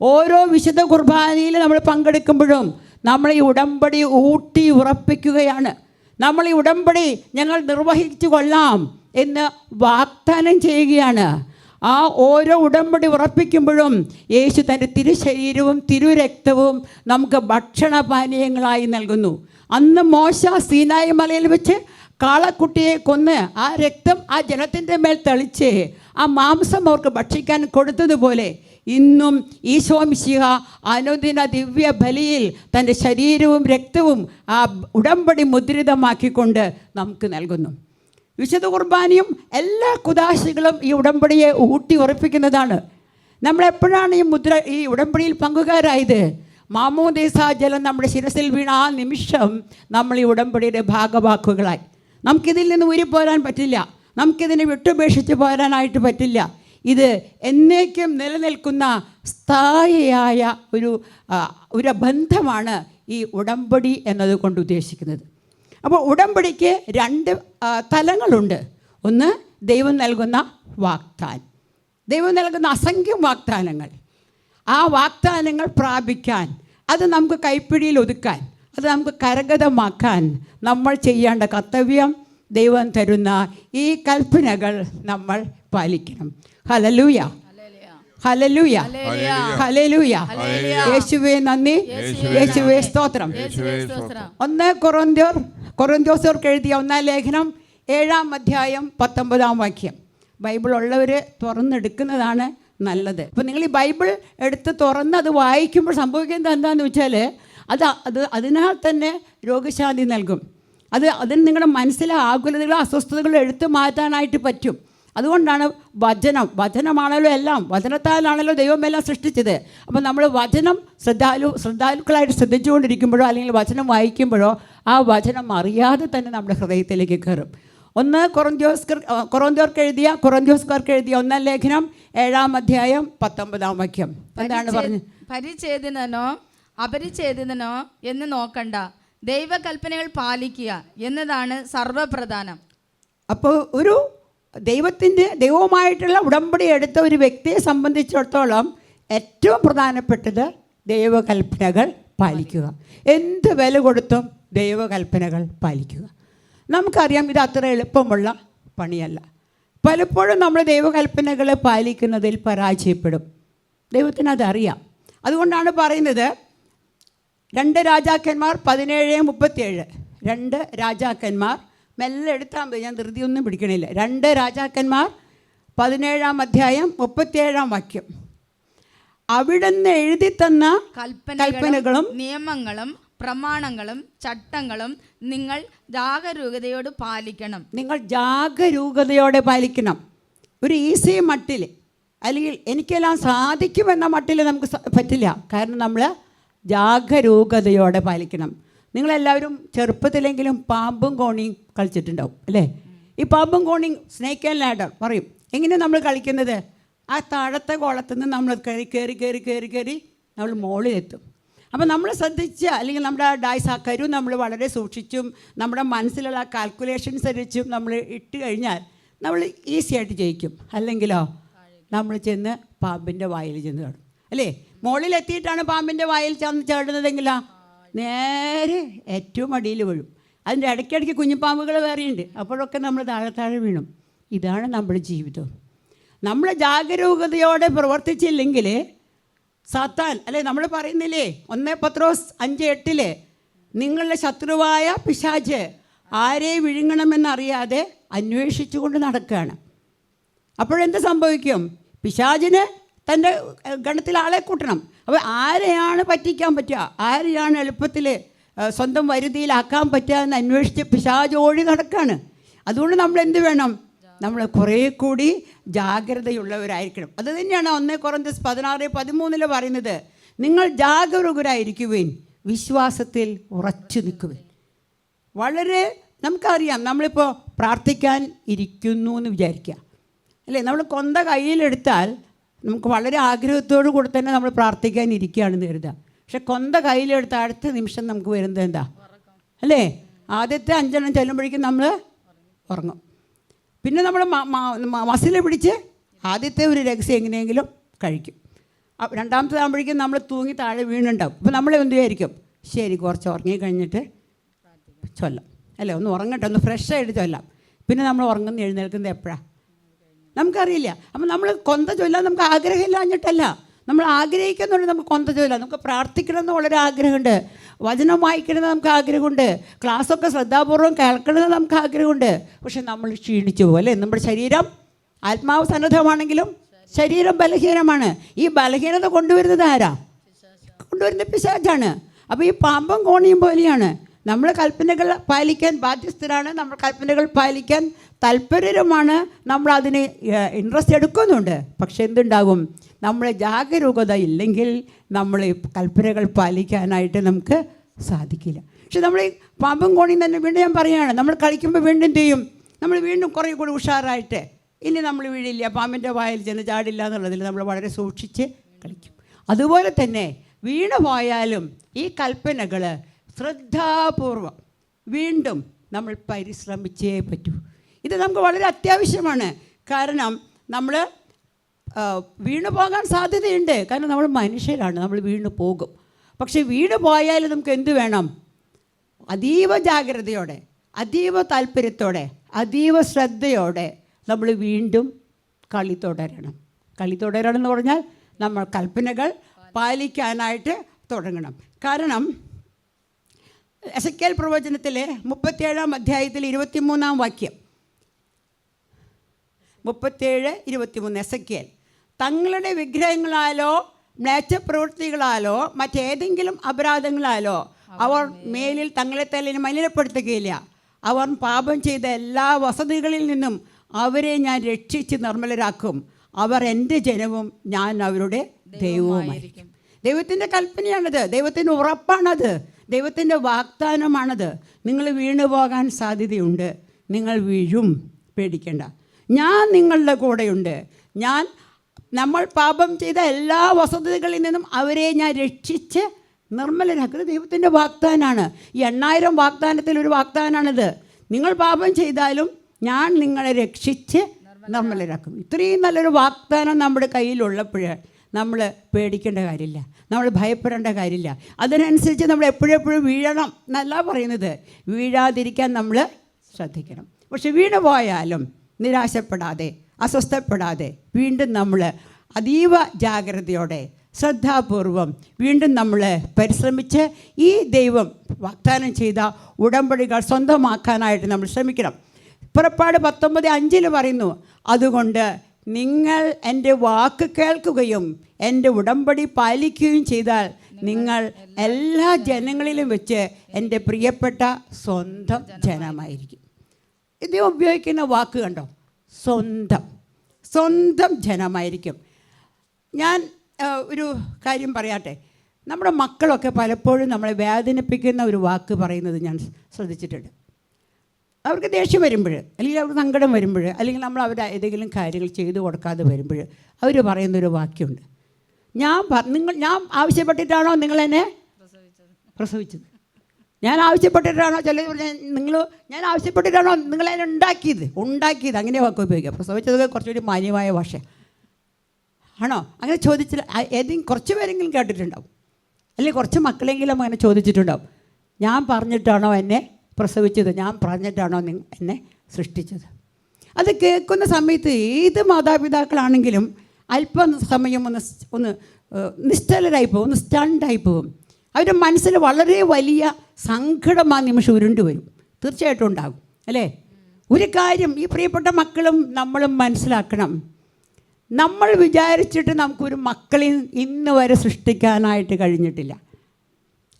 ഓരോ വിശുദ്ധ കുർബാനയിൽ നമ്മൾ പങ്കെടുക്കുമ്പോഴും നമ്മൾ ഈ ഉടമ്പടി ഊട്ടി ഉറപ്പിക്കുകയാണ്. നമ്മൾ ഈ ഉടമ്പടി ഞങ്ങൾ നിർവഹിച്ചു കൊള്ളാം എന്ന് വാഗ്ദാനം ചെയ്യുകയാണ്. ആ ഓരോ ഉടമ്പടി ഉറപ്പിക്കുമ്പോഴും യേശു തൻ്റെ തിരുശരീരവും തിരുരക്തവും നമുക്ക് ഭക്ഷണപാനീയങ്ങളായി നൽകുന്നു. അന്ന് മോശ സീനായി മലയിൽ വെച്ച് കാളക്കുട്ടിയെ കൊന്ന് ആ രക്തം ആ ജനത്തിൻ്റെ മേൽ തളിച്ച് ആ മാംസം അവർക്ക് ഭക്ഷിക്കാൻ കൊടുത്തതുപോലെ ഇന്നും ഈശോ മിശിഹ അനുദിന ദിവ്യ ബലിയിൽ തൻ്റെ ശരീരവും രക്തവും ആ ഉടമ്പടി മുദ്രിതമാക്കിക്കൊണ്ട് നമുക്ക് നൽകുന്നു. വിശുദ്ധ കുർബാനയും എല്ലാ കുദാശകളും ഈ ഉടമ്പടിയെ ഊട്ടി ഉറപ്പിക്കുന്നതാണ്. നമ്മളെപ്പോഴാണ് ഈ ഉടമ്പടിയിൽ പങ്കുകാരായത്? മാമോദീസ ജലം നമ്മുടെ ശിരസിൽ വീണ ആ നിമിഷം നമ്മൾ ഈ ഉടമ്പടിയുടെ ഭാഗവാക്കുകളായി. നമുക്കിതിൽ നിന്ന് ഊരിപ്പോരാൻ പറ്റില്ല. നമുക്കിതിനെ വിട്ടുപേക്ഷിച്ച് പോരാനായിട്ട് പറ്റില്ല. ഇത് എന്നേക്കും നിലനിൽക്കുന്ന സ്ഥായിയായ ഒരു ബന്ധമാണ് ഈ ഉടമ്പടി എന്നതുകൊണ്ട് ഉദ്ദേശിക്കുന്നത്. അപ്പോൾ ഉടമ്പടിക്ക് 2 തലങ്ങളുണ്ട്. ഒന്ന്, ദൈവം നൽകുന്ന വാഗ്ദാനം. ദൈവം നൽകുന്ന അസംഖ്യം വാഗ്ദാനങ്ങൾ. ആ വാഗ്ദാനങ്ങൾ പ്രാപിക്കാൻ, അത് നമുക്ക് കൈപ്പിടിയിൽ ഒതുക്കാൻ, അത് നമുക്ക് കരഗതമാക്കാൻ നമ്മൾ ചെയ്യേണ്ട കർത്തവ്യം ദൈവം തരുന്ന ഈ കൽപ്പനകൾ നമ്മൾ പാലിക്കണം. Hallelujah, hallelujah, hallelujah. യേശുവേ നന്ദി, യേശുവേ സ്തോത്രം. 1 കൊറിന്ത്യർക്ക് എഴുതിയ 1-ാം ലേഖനം 7-ാം അധ്യായം 19-ാം വാക്യം. ബൈബിൾ ഉള്ളവർ തുറന്നെടുക്കുന്നതാണ് നല്ലത്. അപ്പോൾ നിങ്ങൾ ഈ ബൈബിൾ എടുത്ത് തുറന്ന് അത് വായിക്കുമ്പോൾ സംഭവിക്കുന്നത് എന്താണെന്ന് വെച്ചാൽ അതിനാൽ തന്നെ രോഗശാന്തി നൽകും. അതിന് നിങ്ങളുടെ മനസ്സിലെ ആകുലതകളും അസ്വസ്ഥതകളും എടുത്തു മാറ്റാനായിട്ട് പറ്റും. അതുകൊണ്ടാണ് വചനമാണല്ലോ എല്ലാം. വചനത്താലാണല്ലോ ദൈവം എല്ലാം സൃഷ്ടിച്ചത്. അപ്പോൾ നമ്മൾ വചനം ശ്രദ്ധാലുക്കളായിട്ട് ശ്രദ്ധിച്ചുകൊണ്ടിരിക്കുമ്പോഴോ അല്ലെങ്കിൽ വചനം വായിക്കുമ്പോഴോ ആ വചനം അറിയാതെ തന്നെ നമ്മുടെ ഹൃദയത്തിലേക്ക് കയറും. 1 കൊറിന്ത്യർക്ക് എഴുതിയ 1-ാം ലേഖനം 7-ാം അധ്യായം 19-ാം വാക്യം എന്താണ് പറഞ്ഞത്? പരിച്ഛേദനോ അപരിച്ഛേദനോ എന്ന് നോക്കണ്ട, ദൈവകൽപ്പനകൾ പാലിക്കുക എന്നതാണ് സർവപ്രധാനം. അപ്പോൾ ഒരു ദൈവവുമായിട്ടുള്ള ഉടമ്പടി എടുത്ത ഒരു വ്യക്തിയെ സംബന്ധിച്ചിടത്തോളം ഏറ്റവും പ്രധാനപ്പെട്ടത് ദൈവകൽപ്പനകൾ പാലിക്കുക. എന്ത് വില കൊടുത്തും ദൈവകൽപ്പനകൾ പാലിക്കുക. നമുക്കറിയാം ഇത് അത്ര എളുപ്പമുള്ള പണിയല്ല. പലപ്പോഴും നമ്മൾ ദൈവകൽപ്പനകൾ പാലിക്കുന്നതിൽ പരാജയപ്പെടും. ദൈവത്തിന് അതറിയാം. അതുകൊണ്ടാണ് പറയുന്നത് 2 രാജാക്കന്മാർ 17:37. 2 രാജാക്കന്മാർ, മെല്ലെ എടുത്താൽ മതി, ഞാൻ ധൃതിയൊന്നും പിടിക്കണില്ല. 2 രാജാക്കന്മാർ 17-ാം അധ്യായം 37-ാം വാക്യം. അവിടുന്ന് എഴുതി തന്ന കൽപ്പനകളും നിയമങ്ങളും പ്രമാണങ്ങളും ചട്ടങ്ങളും നിങ്ങൾ ജാഗരൂകതയോട് പാലിക്കണം. ഒരു ഈസി മട്ടിൽ അല്ലെങ്കിൽ എനിക്കെല്ലാം സാധിക്കുമെന്ന മട്ടിൽ നമുക്ക് പറ്റില്ല. കാരണം നമ്മൾ ജാഗരൂകതയോടെ പാലിക്കണം. നിങ്ങളെല്ലാവരും ചെറുപ്പത്തിലെങ്കിലും പാമ്പും കോണിയും കളിച്ചിട്ടുണ്ടാവും അല്ലേ? ഈ പാമ്പും കോണിയും സ്നേക്ക് ആൻഡ് ലാഡർ പറയും. എങ്ങനെയാണ് നമ്മൾ കളിക്കുന്നത്? ആ താഴത്തെ കോളത്തിൽ നിന്ന് നമ്മൾ കയറി നമ്മൾ മുകളിലെത്തും. അപ്പോൾ നമ്മൾ ശ്രദ്ധിച്ച അല്ലെങ്കിൽ നമ്മുടെ ഡൈസ് ആ കരു നമ്മൾ വളരെ സൂക്ഷിച്ചും നമ്മുടെ മനസ്സിലുള്ള കാൽക്കുലേഷൻസ് അനുസരിച്ചും നമ്മൾ ഇട്ട് കഴിഞ്ഞാൽ നമ്മൾ ഈസി ആയിട്ട് ജയിക്കും. അല്ലെങ്കിലോ നമ്മൾ ചെന്ന് പാമ്പിൻ്റെ വായിൽ ചെന്ന് ചാടും അല്ലേ? മുകളിലെത്തിയിട്ടാണ് പാമ്പിൻ്റെ വായിൽ ചെന്ന് ചാടുന്നതെങ്കിലോ നേരെ ഏറ്റവും അടിയിൽ വീഴും. അതിൻ്റെ ഇടയ്ക്കിടയ്ക്ക് കുഞ്ഞുപാമ്പുകൾ വേറെയുണ്ട്. അപ്പോഴൊക്കെ നമ്മൾ താഴെ വീണും. ഇതാണ് നമ്മുടെ ജീവിതം. നമ്മൾ ജാഗരൂകതയോടെ പ്രവർത്തിച്ചില്ലെങ്കിൽ സാത്താൻ അല്ലേ, നമ്മൾ പറയുന്നില്ലേ 1 പത്രോസ് 5:8 നിങ്ങളുടെ ശത്രുവായ പിശാച് ആരെ വിഴുങ്ങണമെന്നറിയാതെ അന്വേഷിച്ചുകൊണ്ട് നടക്കുകയാണ്. അപ്പോഴെന്ത് സംഭവിക്കും? പിശാചിന് തൻ്റെ ഗണത്തിൽ ആളെ കൂട്ടണം. അപ്പോൾ ആരെയാണ് പറ്റിക്കാൻ പറ്റുക, ആരെയാണ് എളുപ്പത്തിൽ സ്വന്തം വരുതിയിലാക്കാൻ പറ്റുക എന്ന് അന്വേഷിച്ച് പിശാച് ഓടി നടക്കുകയാണ്. അതുകൊണ്ട് നമ്മൾ എന്ത് വേണം? നമ്മൾ കുറേ കൂടി ജാഗ്രതയുള്ളവരായിരിക്കണം. അത് തന്നെയാണ് 1 കൊറിന്ത്യർ 16:13 പറയുന്നത്. നിങ്ങൾ ജാഗരൂകരായിരിക്കുവിൻ, വിശ്വാസത്തിൽ ഉറച്ചു നിൽക്കുവിൻ. വളരെ നമുക്കറിയാം, നമ്മളിപ്പോൾ പ്രാർത്ഥിക്കാൻ ഇരിക്കുന്നു എന്ന് വിചാരിക്കുക അല്ലേ? നമ്മൾ കൊന്ത കയ്യിലെടുത്താൽ നമുക്ക് വളരെ ആഗ്രഹത്തോടു കൂടി തന്നെ നമ്മൾ പ്രാർത്ഥിക്കാൻ ഇരിക്കുകയാണെന്ന് കരുതുക. പക്ഷെ കൊന്ത കയ്യിലെടുത്ത അടുത്ത നിമിഷം നമുക്ക് വരുന്നത് എന്താ അല്ലേ? ആദ്യത്തെ 5 എണ്ണം ചെല്ലുമ്പോഴേക്കും നമ്മൾ ഉറങ്ങും. പിന്നെ നമ്മൾ മസിൽ പിടിച്ച് ആദ്യത്തെ ഒരു രഹസ്യം എങ്ങനെയെങ്കിലും കഴിക്കും. രണ്ടാമത്തേതാകുമ്പോഴേക്കും നമ്മൾ തൂങ്ങി താഴെ വീണുണ്ടാവും. അപ്പോൾ നമ്മൾ എന്ത് വിചാരിക്കും? ശരി, കുറച്ച് ഉറങ്ങി കഴിഞ്ഞിട്ട് ചൊല്ലാം അല്ലേ, ഒന്ന് ഉറങ്ങട്ടെ, ഒന്ന് ഫ്രഷായിട്ട് ചൊല്ലാം. പിന്നെ നമ്മൾ ഉറങ്ങുന്ന എഴുന്നേൽക്കുന്നത് എപ്പോഴാണ് നമുക്കറിയില്ല. അപ്പം നമ്മൾ കൊന്ത ചൊല്ലാൻ നമുക്ക് ആഗ്രഹമില്ലാഞ്ഞിട്ടല്ല, നമ്മൾ ആഗ്രഹിക്കുന്നുണ്ട്. നമുക്ക് കൊന്ത ചൊല്ലാം, നമുക്ക് പ്രാർത്ഥിക്കണമെന്ന് വളരെ ആഗ്രഹമുണ്ട്, വചനം വായിക്കണമെന്ന് നമുക്ക് ആഗ്രഹമുണ്ട്, ക്ലാസ്സൊക്കെ ശ്രദ്ധാപൂർവ്വം കേൾക്കണമെന്ന് നമുക്ക് ആഗ്രഹമുണ്ട്. പക്ഷെ നമ്മൾ ക്ഷീണിച്ചു പോകും അല്ലേ? നമ്മുടെ ശരീരം ആത്മാവ് സന്നദ്ധമാണെങ്കിലും ശരീരം ബലഹീനമാണ്. ഈ ബലഹീനത കൊണ്ടുവരുന്നത് ആരാ? കൊണ്ടുവരുന്നത് പിശാചാണ്. അപ്പോൾ ഈ പാമ്പും കോണിയും പോലെയാണ്. നമ്മൾ കൽപ്പനകൾ പാലിക്കാൻ ബാധ്യസ്ഥരാണ്, നമ്മൾ കൽപ്പനകൾ പാലിക്കാൻ താല്പര്യമാണ്, നമ്മൾ അതിന് ഇൻട്രസ്റ്റ് എടുക്കുന്നുണ്ട്. പക്ഷെ എന്തുണ്ടാകും? നമ്മൾ ജാഗരൂകത ഇല്ലെങ്കിൽ നമ്മൾ ഈ കൽപ്പനകൾ പാലിക്കാനായിട്ട് നമുക്ക് സാധിക്കില്ല. പക്ഷെ നമ്മൾ ഈ പാമ്പും കോണിയും തന്നെ വീണ്ടും ഞാൻ പറയുകയാണ്, നമ്മൾ കളിക്കുമ്പോൾ വീണ്ടും എന്ത് ചെയ്യും? നമ്മൾ വീണ്ടും കുറേ കൂടി ഉഷാറായിട്ട് ഇനി നമ്മൾ വീഴില്ല, പാമ്പിൻ്റെ വായിൽ ചെന്ന് ചാടില്ല എന്നുള്ളതിൽ നമ്മൾ വളരെ സൂക്ഷിച്ച് കളിക്കും. അതുപോലെ തന്നെ വീണു പോയാലും ഈ കൽപ്പനകൾ ശ്രദ്ധാപൂർവം വീണ്ടും നമ്മൾ പരിശ്രമിച്ചേ പറ്റൂ. ഇത് നമുക്ക് വളരെ അത്യാവശ്യമാണ്. കാരണം നമ്മൾ വീണു പോകാൻ സാധ്യതയുണ്ട്. കാരണം നമ്മൾ മനുഷ്യരാണ്, നമ്മൾ വീണു പോകും. പക്ഷേ വീണു പോയാൽ നമുക്ക് എന്ത് വേണം? അതീവ ജാഗ്രതയോടെ, അതീവ താല്പര്യത്തോടെ, അതീവ ശ്രദ്ധയോടെ നമ്മൾ വീണ്ടും കളി തുടരണം. കളി തുടരണം എന്ന് പറഞ്ഞാൽ നമ്മൾ കൽപ്പനകൾ പാലിക്കാനായിട്ട് തുടങ്ങണം. കാരണം എസെക്കിയേൽ പ്രവചനത്തിലെ 37-ാം അധ്യായത്തിൽ 23-ാം വാക്യം, 37:23 എസെക്കിയേൽ, തങ്ങളുടെ വിഗ്രഹങ്ങളാലോ മ്ലേച്ഛപ്രവൃത്തികളാലോ മറ്റേതെങ്കിലും അപരാധങ്ങളാലോ അവർ മേലിൽ തങ്ങളെ തന്നെ മലിനപ്പെടുത്തുകയില്ല. അവർ പാപം ചെയ്ത എല്ലാ വസതികളിൽ നിന്നും അവരെ ഞാൻ രക്ഷിച്ച് നിർമ്മലരാക്കും. അവർ എൻ്റെ ജനവും ഞാൻ അവരുടെ ദൈവവുമായിരിക്കും. ദൈവത്തിൻ്റെ കൽപ്പനയാണത്, ദൈവത്തിൻ്റെ ഉറപ്പാണത്, ദൈവത്തിൻ്റെ വാഗ്ദാനമാണത്. നിങ്ങൾ വീണു പോകാൻ സാധ്യതയുണ്ട്, നിങ്ങൾ വീഴും, പേടിക്കേണ്ട. ഞാൻ നിങ്ങളുടെ കൂടെയുണ്ട്. നമ്മൾ പാപം ചെയ്ത എല്ലാ വസതികളിൽ നിന്നും അവരെ ഞാൻ രക്ഷിച്ച് നിർമ്മലരാക്കുന്നത് ദൈവത്തിൻ്റെ വാഗ്ദാനമാണ്. ഈ 8000 വാഗ്ദാനത്തിൽ ഒരു വാഗ്ദാനമാണിത്. നിങ്ങൾ പാപം ചെയ്താലും ഞാൻ നിങ്ങളെ രക്ഷിച്ച് നിർമ്മലരാക്കും. ഇത്രയും നല്ലൊരു വാഗ്ദാനം നമ്മുടെ കയ്യിലുള്ളപ്പോൾ നമ്മൾ പേടിക്കേണ്ട കാര്യമില്ല, നമ്മൾ ഭയപ്പെടേണ്ട കാര്യമില്ല. അതിനനുസരിച്ച് നമ്മൾ എപ്പോഴെപ്പോഴും വീഴണം എന്നല്ല പറയുന്നത്, വീഴാതിരിക്കാൻ നമ്മൾ ശ്രദ്ധിക്കണം. പക്ഷെ വീണു പോയാലും നിരാശപ്പെടാതെ, അസ്വസ്ഥപ്പെടാതെ വീണ്ടും നമ്മൾ അതീവ ജാഗ്രതയോടെ ശ്രദ്ധാപൂർവം വീണ്ടും നമ്മൾ പരിശ്രമിച്ച് ഈ ദൈവം വാഗ്ദാനം ചെയ്ത ഉടമ്പടികൾ സ്വന്തമാക്കാനായിട്ട് നമ്മൾ ശ്രമിക്കണം. പുറപ്പാട് 19:5 പറയുന്നു, അതുകൊണ്ട് നിങ്ങൾ എൻ്റെ വാക്ക് കേൾക്കുകയും എൻ്റെ ഉടമ്പടി പാലിക്കുകയും ചെയ്താൽ നിങ്ങൾ എല്ലാ ജനങ്ങളിലും വെച്ച് എൻ്റെ പ്രിയപ്പെട്ട സ്വന്തം ജനമായിരിക്കും. ഇത് ഉപയോഗിക്കുന്ന വാക്ക് കണ്ടോ, സ്വന്തം ജനമായിരിക്കും. ഞാൻ ഒരു കാര്യം പറയട്ടെ. നമ്മുടെ മക്കളൊക്കെ പലപ്പോഴും നമ്മളെ വേദനിപ്പിക്കുന്ന ഒരു വാക്ക് പറയുന്നത് ഞാൻ ശ്രദ്ധിച്ചിട്ടുണ്ട്. അവർക്ക് ദേഷ്യം വരുമ്പോൾ, അല്ലെങ്കിൽ അവർക്ക് സങ്കടം വരുമ്പോൾ, അല്ലെങ്കിൽ നമ്മൾ അവർ ഏതെങ്കിലും കാര്യങ്ങൾ ചെയ്തു കൊടുക്കാതെ വരുമ്പോൾ അവർ പറയുന്നൊരു വാക്യമുണ്ട്, ഞാൻ ആവശ്യപ്പെട്ടിട്ടാണോ നിങ്ങളെന്നെ പ്രസവിച്ചത്? ഞാൻ ആവശ്യപ്പെട്ടിട്ടാണോ? ചില ഞാൻ ആവശ്യപ്പെട്ടിട്ടാണോ നിങ്ങളെന്നെ ഉണ്ടാക്കിയത്? അങ്ങനെ വാക്ക് ഉപയോഗിക്കുക. പ്രസവിച്ചതൊക്കെ കുറച്ചുകൂടി മാന്യമായ ഭാഷ ആണോ? അങ്ങനെ ചോദിച്ചില്ല. ഏതെങ്കിലും കുറച്ച് പേരെങ്കിലും കേട്ടിട്ടുണ്ടാവും, അല്ലെങ്കിൽ കുറച്ച് മക്കളെങ്കിലും അങ്ങനെ ചോദിച്ചിട്ടുണ്ടാവും, ഞാൻ പറഞ്ഞിട്ടാണോ എന്നെ പ്രസവിച്ചത്? ഞാൻ പറഞ്ഞിട്ടാണോ എന്നെ സൃഷ്ടിച്ചത്? അത് കേൾക്കുന്ന സമയത്ത് ഏത് മാതാപിതാക്കളാണെങ്കിലും അല്പം സമയം ഒന്ന് നിശ്ചലരായി പോകും, ഒന്ന് സ്റ്റണ്ടായി പോകും. അവരുടെ മനസ്സിൽ വളരെ വലിയ സങ്കടം ആ നിമിഷം ഉരുണ്ടു വരും. തീർച്ചയായിട്ടും ഉണ്ടാകും, അല്ലേ? ഒരു കാര്യം ഈ പ്രിയപ്പെട്ട മക്കളും നമ്മളും മനസ്സിലാക്കണം, നമ്മൾ വിചാരിച്ചിട്ട് നമുക്കൊരു മക്കളെ ഇന്ന് വരെ സൃഷ്ടിക്കാനായിട്ട് കഴിഞ്ഞിട്ടില്ല.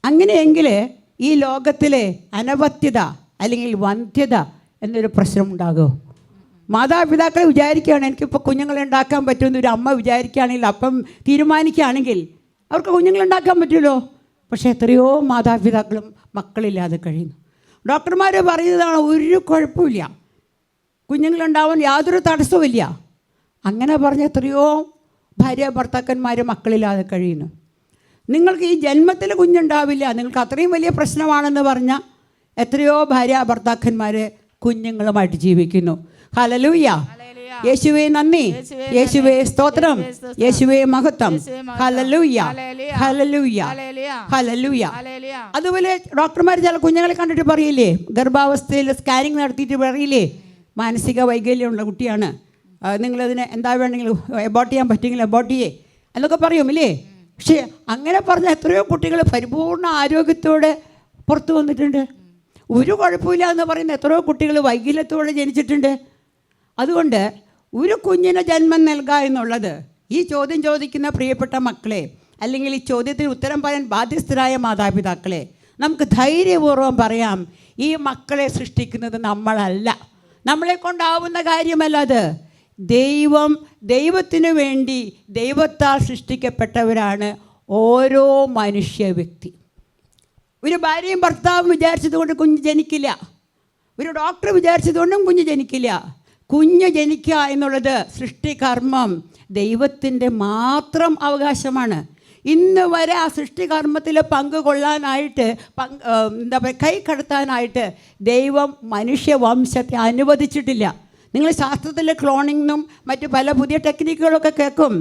അങ്ങനെയെങ്കിൽ ഈ ലോകത്തിലെ അനവത്യത അല്ലെങ്കിൽ വന്ധ്യത എന്നൊരു പ്രശ്നം ഉണ്ടാകുമോ? മാതാപിതാക്കൾ വിചാരിക്കുകയാണ് എനിക്കിപ്പോൾ കുഞ്ഞുങ്ങളെ ഉണ്ടാക്കാൻ പറ്റുമെന്ന് ഒരു അമ്മ വിചാരിക്കുകയാണെങ്കിൽ, അപ്പം തീരുമാനിക്കുകയാണെങ്കിൽ അവർക്ക് കുഞ്ഞുങ്ങളുണ്ടാക്കാൻ പറ്റുമല്ലോ. പക്ഷേ എത്രയോ മാതാപിതാക്കളും മക്കളില്ലാതെ കഴിയുന്നു. ഡോക്ടർമാർ പറയുന്നതാണ് ഒരു കുഴപ്പമില്ല, കുഞ്ഞുങ്ങളുണ്ടാവാൻ യാതൊരു തടസ്സവുമില്ല. അങ്ങനെ പറഞ്ഞ എത്രയോ ഭാര്യ ഭർത്താക്കന്മാർ മക്കളില്ലാതെ കഴിയുന്നു. നിങ്ങൾക്ക് ഈ ജന്മത്തിൽ കുഞ്ഞുണ്ടാവില്ല, നിങ്ങൾക്ക് അത്രയും വലിയ പ്രശ്നമാണെന്ന് പറഞ്ഞ എത്രയോ ഭാര്യ ഭർത്താക്കന്മാർ കുഞ്ഞുങ്ങളുമായിട്ട് ജീവിക്കുന്നു. ഹല്ലേലൂയ, യേശുവേ നന്ദി, യേശുവേ സ്തോത്രം, യേശുവേ മഹത്വം. Hallelujah, hallelujah, hallelujah. അതുപോലെ ഡോക്ടർമാർ ചില കുഞ്ഞുങ്ങളെ കണ്ടിട്ട് പറയില്ലേ, ഗർഭാവസ്ഥയിൽ സ്കാനിങ് നടത്തിയിട്ട് പറയില്ലേ, മാനസിക വൈകല്യമുള്ള കുട്ടിയാണ്, നിങ്ങളതിന് എന്താ വേണമെങ്കിലും അബോർട്ട് ചെയ്യാൻ പറ്റുമെങ്കിൽ അബോർട്ട് ചെയ്യേ എന്നൊക്കെ പറയുമില്ലേ. പക്ഷേ അങ്ങനെ പറഞ്ഞ എത്രയോ കുട്ടികൾ പരിപൂർണ ആരോഗ്യത്തോടെ പുറത്തു വന്നിട്ടുണ്ട്. ഒരു കുഴപ്പമില്ല എന്ന് പറയുന്ന എത്രയോ കുട്ടികൾ വൈകല്യത്തോടെ ജനിച്ചിട്ടുണ്ട്. അതുകൊണ്ട് ഒരു കുഞ്ഞിന് ജന്മം നൽകുക എന്നുള്ളത്, ഈ ചോദ്യം ചോദിക്കുന്ന പ്രിയപ്പെട്ട മക്കളെ, അല്ലെങ്കിൽ ഈ ചോദ്യത്തിന് ഉത്തരം പറയാൻ ബാധ്യസ്ഥരായ മാതാപിതാക്കളെ, നമുക്ക് ധൈര്യപൂർവ്വം പറയാം, ഈ മക്കളെ സൃഷ്ടിക്കുന്നത് നമ്മളല്ല, നമ്മളെ കൊണ്ടാവുന്ന കാര്യമല്ല അത്. ദൈവത്തിനു വേണ്ടി ദൈവത്താൽ സൃഷ്ടിക്കപ്പെട്ടവരാണ് ഓരോ മനുഷ്യ വ്യക്തി. ഒരു ഭാര്യയും ഭർത്താവും വിചാരിച്ചത് കൊണ്ട് കുഞ്ഞ് ജനിക്കില്ല. ഒരു ഡോക്ടർ വിചാരിച്ചതുകൊണ്ടും കുഞ്ഞ് ജനിക്കില്ല. കുഞ്ഞ് ജനിക്കുക എന്നുള്ളത് സൃഷ്ടികർമ്മം ദൈവത്തിൻ്റെ മാത്രം അവകാശമാണ്. ഇന്ന് വരെ ആ സൃഷ്ടികർമ്മത്തിൽ പങ്കുകൊള്ളാനായിട്ട് എന്താ പറയുക, കൈ കടത്താനായിട്ട് ദൈവം മനുഷ്യവംശത്തെ അനുവദിച്ചിട്ടില്ല. നിങ്ങൾ ശാസ്ത്രത്തിലെ ക്ലോണിങ്ങും മറ്റ് പല പുതിയ ടെക്നിക്കുകളൊക്കെ കേൾക്കും.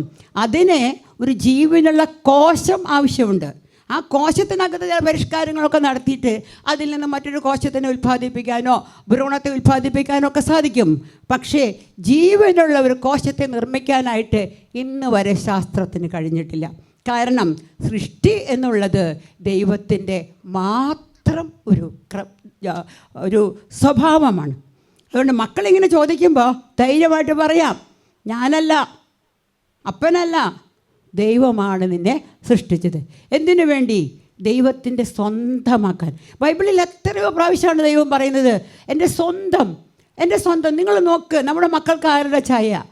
അതിന് ഒരു ജീവനുള്ള കോശം ആവശ്യമുണ്ട്. ആ കോശത്തിനകത്ത് ചില പരിഷ്കാരങ്ങളൊക്കെ നടത്തിയിട്ട് അതിൽ നിന്ന് മറ്റൊരു കോശത്തിനെ ഉൽപ്പാദിപ്പിക്കാനോ ഭ്രൂണത്തെ ഉൽപ്പാദിപ്പിക്കാനോ ഒക്കെ സാധിക്കും. പക്ഷേ ജീവനുള്ള ഒരു കോശത്തെ നിർമ്മിക്കാനായിട്ട് ഇന്ന് വരെ ശാസ്ത്രത്തിന് കഴിഞ്ഞിട്ടില്ല. കാരണം സൃഷ്ടി എന്നുള്ളത് ദൈവത്തിൻ്റെ മാത്രം ഒരു സ്വഭാവമാണ്. അതുകൊണ്ട് മക്കളിങ്ങനെ ചോദിക്കുമ്പോൾ ധൈര്യമായിട്ട് പറയാം, ഞാനല്ല, അപ്പനല്ല, ദൈവമാണ് നിന്നെ സൃഷ്ടിച്ചത്. എന്തിനു വേണ്ടി? ദൈവത്തിൻ്റെ സ്വന്തമാക്കാൻ. ബൈബിളിൽ എത്രയോ പ്രാവശ്യമാണ് ദൈവം പറയുന്നത് എൻ്റെ സ്വന്തം, എൻ്റെ സ്വന്തം. നിങ്ങൾ നോക്ക്, നമ്മുടെ മക്കൾക്ക് ആരുടെ ചായ?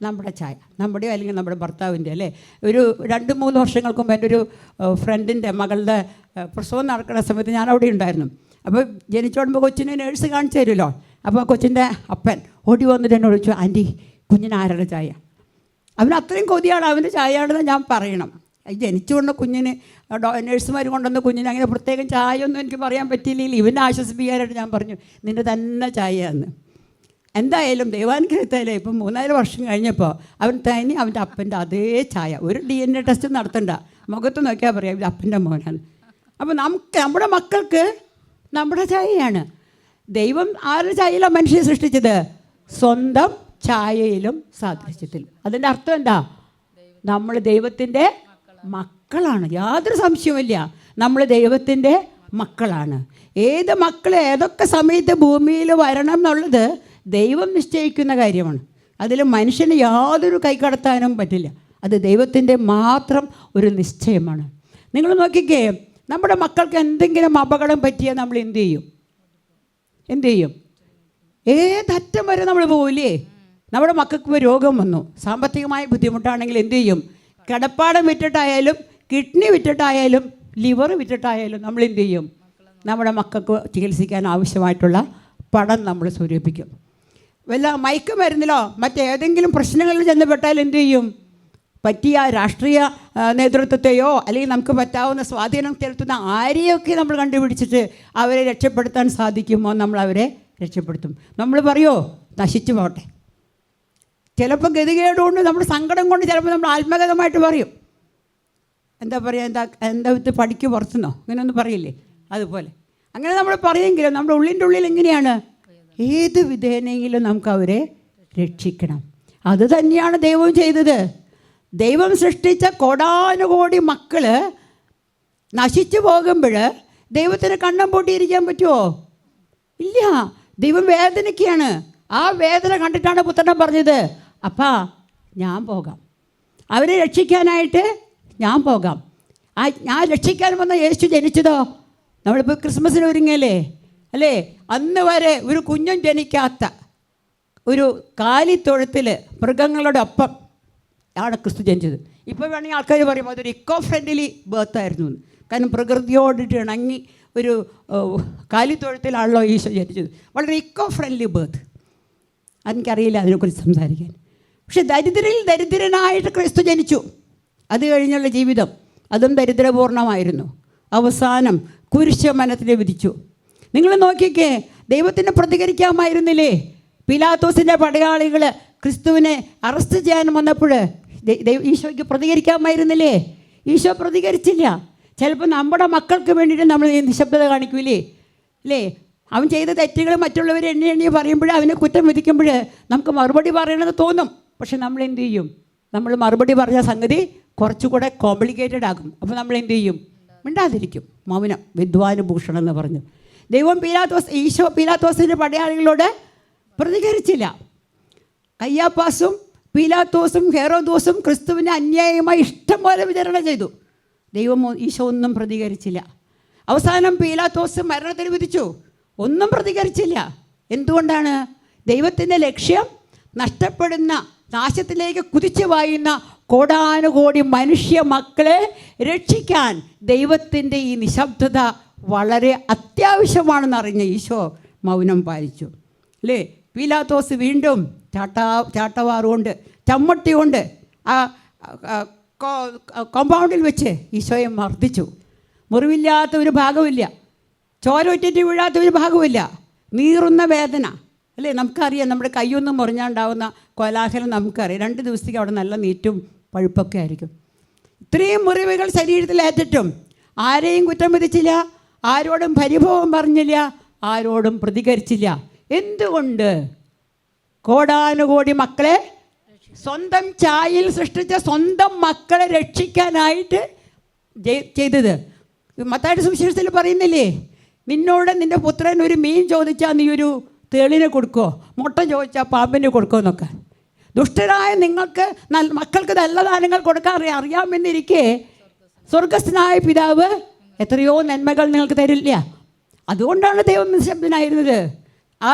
നമ്മുടെ ചായ, നമ്മുടെയോ അല്ലെങ്കിൽ നമ്മുടെ ഭർത്താവിൻ്റെ അല്ലേ. ഒരു 2-3 വർഷങ്ങൾക്ക് മുമ്പ് എൻ്റെ ഒരു ഫ്രണ്ടിൻ്റെ മകളുടെ പ്രസവം നടക്കുന്ന സമയത്ത് ഞാൻ അവിടെ ഉണ്ടായിരുന്നു. അപ്പോൾ ജനിച്ചോടുമ്പോൾ കൊച്ചിനെ നേഴ്സ് കാണിച്ചു തരുമല്ലോ. അപ്പോൾ കൊച്ചിൻ്റെ അപ്പൻ ഓടി വന്നിട്ട് എന്നോട് ചോദിച്ചു, ആൻറ്റി കുഞ്ഞിന് ആരുടെ ചായ? അവന് അത്രയും കൊതിയാണ് അവൻ്റെ ചായയാണെന്ന് ഞാൻ പറയണം. ജനിച്ചുകൊണ്ട് കുഞ്ഞിന് നേഴ്സുമാർ കൊണ്ടുവന്ന കുഞ്ഞിന് അങ്ങനെ പ്രത്യേകം ചായ ഒന്നും എനിക്ക് പറയാൻ പറ്റിയില്ലെങ്കിൽ ഇവനെ ആശ്വസിപ്പിക്കാനായിട്ട് ഞാൻ പറഞ്ഞു, നിൻ്റെ തന്നെ ചായയാന്ന്. എന്തായാലും ദൈവാനുഗ്രഹത്തായാലും ഇപ്പം 3-4 വർഷം കഴിഞ്ഞപ്പോൾ അവൻ തന്നെ അവൻ്റെ അപ്പൻ്റെ അതേ ചായ. ഒരു DNA ടെസ്റ്റ് നടത്തണ്ട, മുഖത്ത് നോക്കിയാൽ പറയാം ഇത് അപ്പൻ്റെ മോനാണ്. അപ്പോൾ നമ്മുടെ മക്കൾക്ക് നമ്മുടെ ചായയാണ്. ദൈവം ആരുടെ ചായയിലാണ് മനുഷ്യനെ സൃഷ്ടിച്ചത്? സ്വന്തം ചായയിലും സാദൃശ്യത്തിലും. അതിൻ്റെ അർത്ഥം എന്താ? നമ്മൾ ദൈവത്തിൻ്റെ മക്കളാണ്, യാതൊരു സംശയവുമില്ല. നമ്മൾ ദൈവത്തിൻ്റെ മക്കളാണ്. ഏത് മക്കൾ ഏതൊക്കെ സമയത്ത് ഭൂമിയിൽ വരണം എന്നുള്ളത് ദൈവം നിശ്ചയിക്കുന്ന കാര്യമാണ്. അതിൽ മനുഷ്യന് യാതൊരു കൈകടത്താനും പറ്റില്ല. അത് ദൈവത്തിൻ്റെ മാത്രം ഒരു നിശ്ചയമാണ്. നിങ്ങൾ നോക്കിക്കേ, നമ്മുടെ മക്കൾക്ക് എന്തെങ്കിലും അപകടം പറ്റിയാൽ നമ്മൾ എന്ത് ചെയ്യും? ഏതറ്റം വരെ നമ്മൾ പോവില്ലേ? നമ്മുടെ മക്കൾക്ക് രോഗം വന്നു, സാമ്പത്തികമായ ബുദ്ധിമുട്ടാണെങ്കിൽ എന്ത് ചെയ്യും? കിടപ്പാടം വിറ്റിട്ടായാലും കിഡ്നി വിറ്റിട്ടായാലും ലിവർ വിറ്റിട്ടായാലും നമ്മൾ എന്ത് ചെയ്യും? നമ്മുടെ മക്കൾക്ക് ചികിത്സിക്കാൻ ആവശ്യമായിട്ടുള്ള പണം നമ്മൾ സ്വരൂപിക്കും. വല്ല മയക്കുമരുന്നിലോ മറ്റേതെങ്കിലും പ്രശ്നങ്ങളിൽ ചെന്നപ്പെട്ടാൽ എന്ത് ചെയ്യും? പറ്റിയ രാഷ്ട്രീയ നേതൃത്വത്തെയോ അല്ലെങ്കിൽ നമുക്ക് പറ്റാവുന്ന സ്വാധീനം ചെലുത്തുന്ന ആരെയൊക്കെ നമ്മൾ കണ്ടുപിടിച്ചിട്ട് അവരെ രക്ഷപ്പെടുത്താൻ സാധിക്കുമോ നമ്മൾ അവരെ രക്ഷപ്പെടുത്തും. നമ്മൾ പറയുമോ നശിച്ചു പോട്ടെ. ചിലപ്പോൾ ഗതികേടുകൊണ്ട് നമ്മുടെ സങ്കടം കൊണ്ട് ചിലപ്പോൾ നമ്മൾ ആത്മഗതമായിട്ട് പറയും, എന്താ പറയുക, എന്താ വിത്ത് പഠിക്ക് പുറത്തുനിന്നോ ഇങ്ങനെയൊന്നും പറയില്ലേ, അതുപോലെ അങ്ങനെ നമ്മൾ പറയുമെങ്കിലും നമ്മുടെ ഉള്ളിൻ്റെ ഉള്ളിൽ എങ്ങനെയാണ്? ഏത് വിധേനയെങ്കിലും നമുക്ക് അവരെ രക്ഷിക്കണം. അത് തന്നെയാണ് ദൈവം ചെയ്തത്. ദൈവം സൃഷ്ടിച്ച കോടാനുകോടി മക്കൾ നശിച്ചു പോകുമ്പോൾ ദൈവത്തിന് കണ്ണം പൂട്ടിയിരിക്കാൻ പറ്റുമോ? ഇല്ല. ദൈവം വേദനയ്ക്കാണ്. ആ വേദന കണ്ടിട്ടാണ് പുത്രൻ പറഞ്ഞത്, അപ്പാ ഞാൻ പോകാം, അവരെ രക്ഷിക്കാനായിട്ട് ഞാൻ പോകാം. ഞാൻ രക്ഷിക്കാൻ വന്ന യേശു ജനിച്ചതോ നമ്മളിപ്പോൾ ക്രിസ്മസിന് ഒരുങ്ങല്ലേ അല്ലേ? അന്ന് വരെ ഒരു കുഞ്ഞും ജനിക്കാത്ത ഒരു കാലിത്തൊഴുത്തിൽ മൃഗങ്ങളുടെ ഒപ്പം ആണ് ക്രിസ്തു ജനിച്ചത്. ഇപ്പോൾ വേണമെങ്കിൽ ആൾക്കാർ പറയുമ്പോൾ അതൊരു ഇക്കോ ഫ്രണ്ട്ലി ബർത്തായിരുന്നു എന്ന്. കാരണം പ്രകൃതിയോടിട്ട് ഇണങ്ങി ഒരു കാലിത്തൊഴുത്തിലാണല്ലോ ഈശോ ജനിച്ചത്. വളരെ ഇക്കോ ഫ്രണ്ട്ലി ബർത്ത്. അതെനിക്കറിയില്ല അതിനെക്കുറിച്ച് സംസാരിക്കാൻ. പക്ഷെ ദരിദ്രനായിട്ട് ക്രിസ്തു ജനിച്ചു. അത് കഴിഞ്ഞുള്ള ജീവിതം അതും ദരിദ്രപൂർണമായിരുന്നു. അവസാനം കുരിശമരണത്തിന് വിധിച്ചു. നിങ്ങൾ നോക്കിക്കേ, ദൈവത്തിന് പ്രതികരിക്കാമായിരുന്നില്ലേ? പിലാത്തോസിൻ്റെ പടയാളികൾ ക്രിസ്തുവിനെ അറസ്റ്റ് ചെയ്യാൻ വന്നപ്പോൾ ഈശോയ്ക്ക് പ്രതികരിക്കാമായിരുന്നില്ലേ? ഈശോ പ്രതികരിച്ചില്ല. ചിലപ്പോൾ നമ്മുടെ മക്കൾക്ക് വേണ്ടിയിട്ട് നമ്മൾ നിശബ്ദത കാണിക്കൂലേ അല്ലേ? അവൻ ചെയ്ത തെറ്റുകൾ മറ്റുള്ളവർ എണ്ണി പറയുമ്പോൾ അവനെ കുറ്റം വിധിക്കുമ്പോൾ നമുക്ക് മറുപടി പറയണമെന്ന് തോന്നും. പക്ഷെ നമ്മൾ എന്ത് ചെയ്യും? നമ്മൾ മറുപടി പറഞ്ഞ സംഗതി കുറച്ചുകൂടെ കോംപ്ലിക്കേറ്റഡ് ആകും. അപ്പോൾ നമ്മൾ എന്ത് ചെയ്യും? മിണ്ടാതിരിക്കും. മൗനം വിദ്വാനുഭൂഷണം എന്ന് പറഞ്ഞു. ദൈവം ഈശോ പീലാത്തോസിൻ്റെ പടയാളികളോട് പ്രതികരിച്ചില്ല. കയ്യാപ്പാസും പീലാത്തോസും ഹെറോദോസും ക്രിസ്തുവിനെ അന്യായമായി ഇഷ്ടം പോലെ വിതരണം ചെയ്തു. ഈശോ ഒന്നും പ്രതികരിച്ചില്ല. അവസാനം പീലാത്തോസ് മരണത്തിന് വിധിച്ചു, ഒന്നും പ്രതികരിച്ചില്ല. എന്തുകൊണ്ടാണ്? ദൈവത്തിൻ്റെ ലക്ഷ്യം നഷ്ടപ്പെടുന്ന നാശത്തിലേക്ക് കുതിച്ചു പായുന്ന കോടാനുകോടി മനുഷ്യ മക്കളെ രക്ഷിക്കാൻ ദൈവത്തിൻ്റെ ഈ നിശബ്ദത വളരെ അത്യാവശ്യമാണെന്ന് അറിഞ്ഞ ഈശോ മൗനം പാലിച്ചു. അല്ലേ? പീലാത്തോസ് വീണ്ടും ചാട്ടവാറുകൊണ്ട് ചമ്മട്ടി കൊണ്ട് ആ കോമ്പൗണ്ടിൽ വെച്ച് ഈശോയെ മർദ്ദിച്ചു. മുറിവില്ലാത്ത ഒരു ഭാഗമില്ല, ചോര ഒറ്റിട്ട് വീഴാത്ത ഒരു ഭാഗമില്ല, നീറുന്ന വേദന. അല്ലേ? നമുക്കറിയാം, നമ്മുടെ കൈയൊന്നും മുറിഞ്ഞാണ്ടാവുന്ന കോലാഹലം നമുക്കറിയാം. 2 ദിവസത്തേക്ക് അവിടെ നല്ല നീറ്റും പഴുപ്പൊക്കെ ആയിരിക്കും. ഇത്രയും മുറിവുകൾ ശരീരത്തിലേറ്റിട്ടും ആരെയും കുറ്റം വിധിച്ചില്ല, ആരോടും പരിഭവം പറഞ്ഞില്ല, ആരോടും പ്രതികരിച്ചില്ല. എന്തുകൊണ്ട്? കോടാനുകോടി മക്കളെ, സ്വന്തം ഛായയിൽ സൃഷ്ടിച്ച സ്വന്തം മക്കളെ രക്ഷിക്കാനായിട്ട് ചെയ്തത്. മത്തായിയുടെ സുവിശേഷത്തിൽ പറയുന്നില്ലേ, നിന്നോട് നിൻ്റെ പുത്രൻ ഒരു മീൻ ചോദിച്ചാൽ നീ ഒരു തേളിനെ കൊടുക്കുമോ, മുട്ട ചോദിച്ചാൽ പാമ്പിന് കൊടുക്കുമോ എന്നൊക്കെ. ദുഷ്ടരായ നിങ്ങൾക്ക് മക്കൾക്ക് നല്ല ദാനങ്ങൾ കൊടുക്കാൻ അറിയാമെന്നിരിക്കെ സ്വർഗസ്ഥനായ പിതാവ് എത്രയോ നന്മകൾ നിങ്ങൾക്ക് തരില്ല. അതുകൊണ്ടാണ് ദൈവം നിശബ്ദനായിരുന്നത്. ആ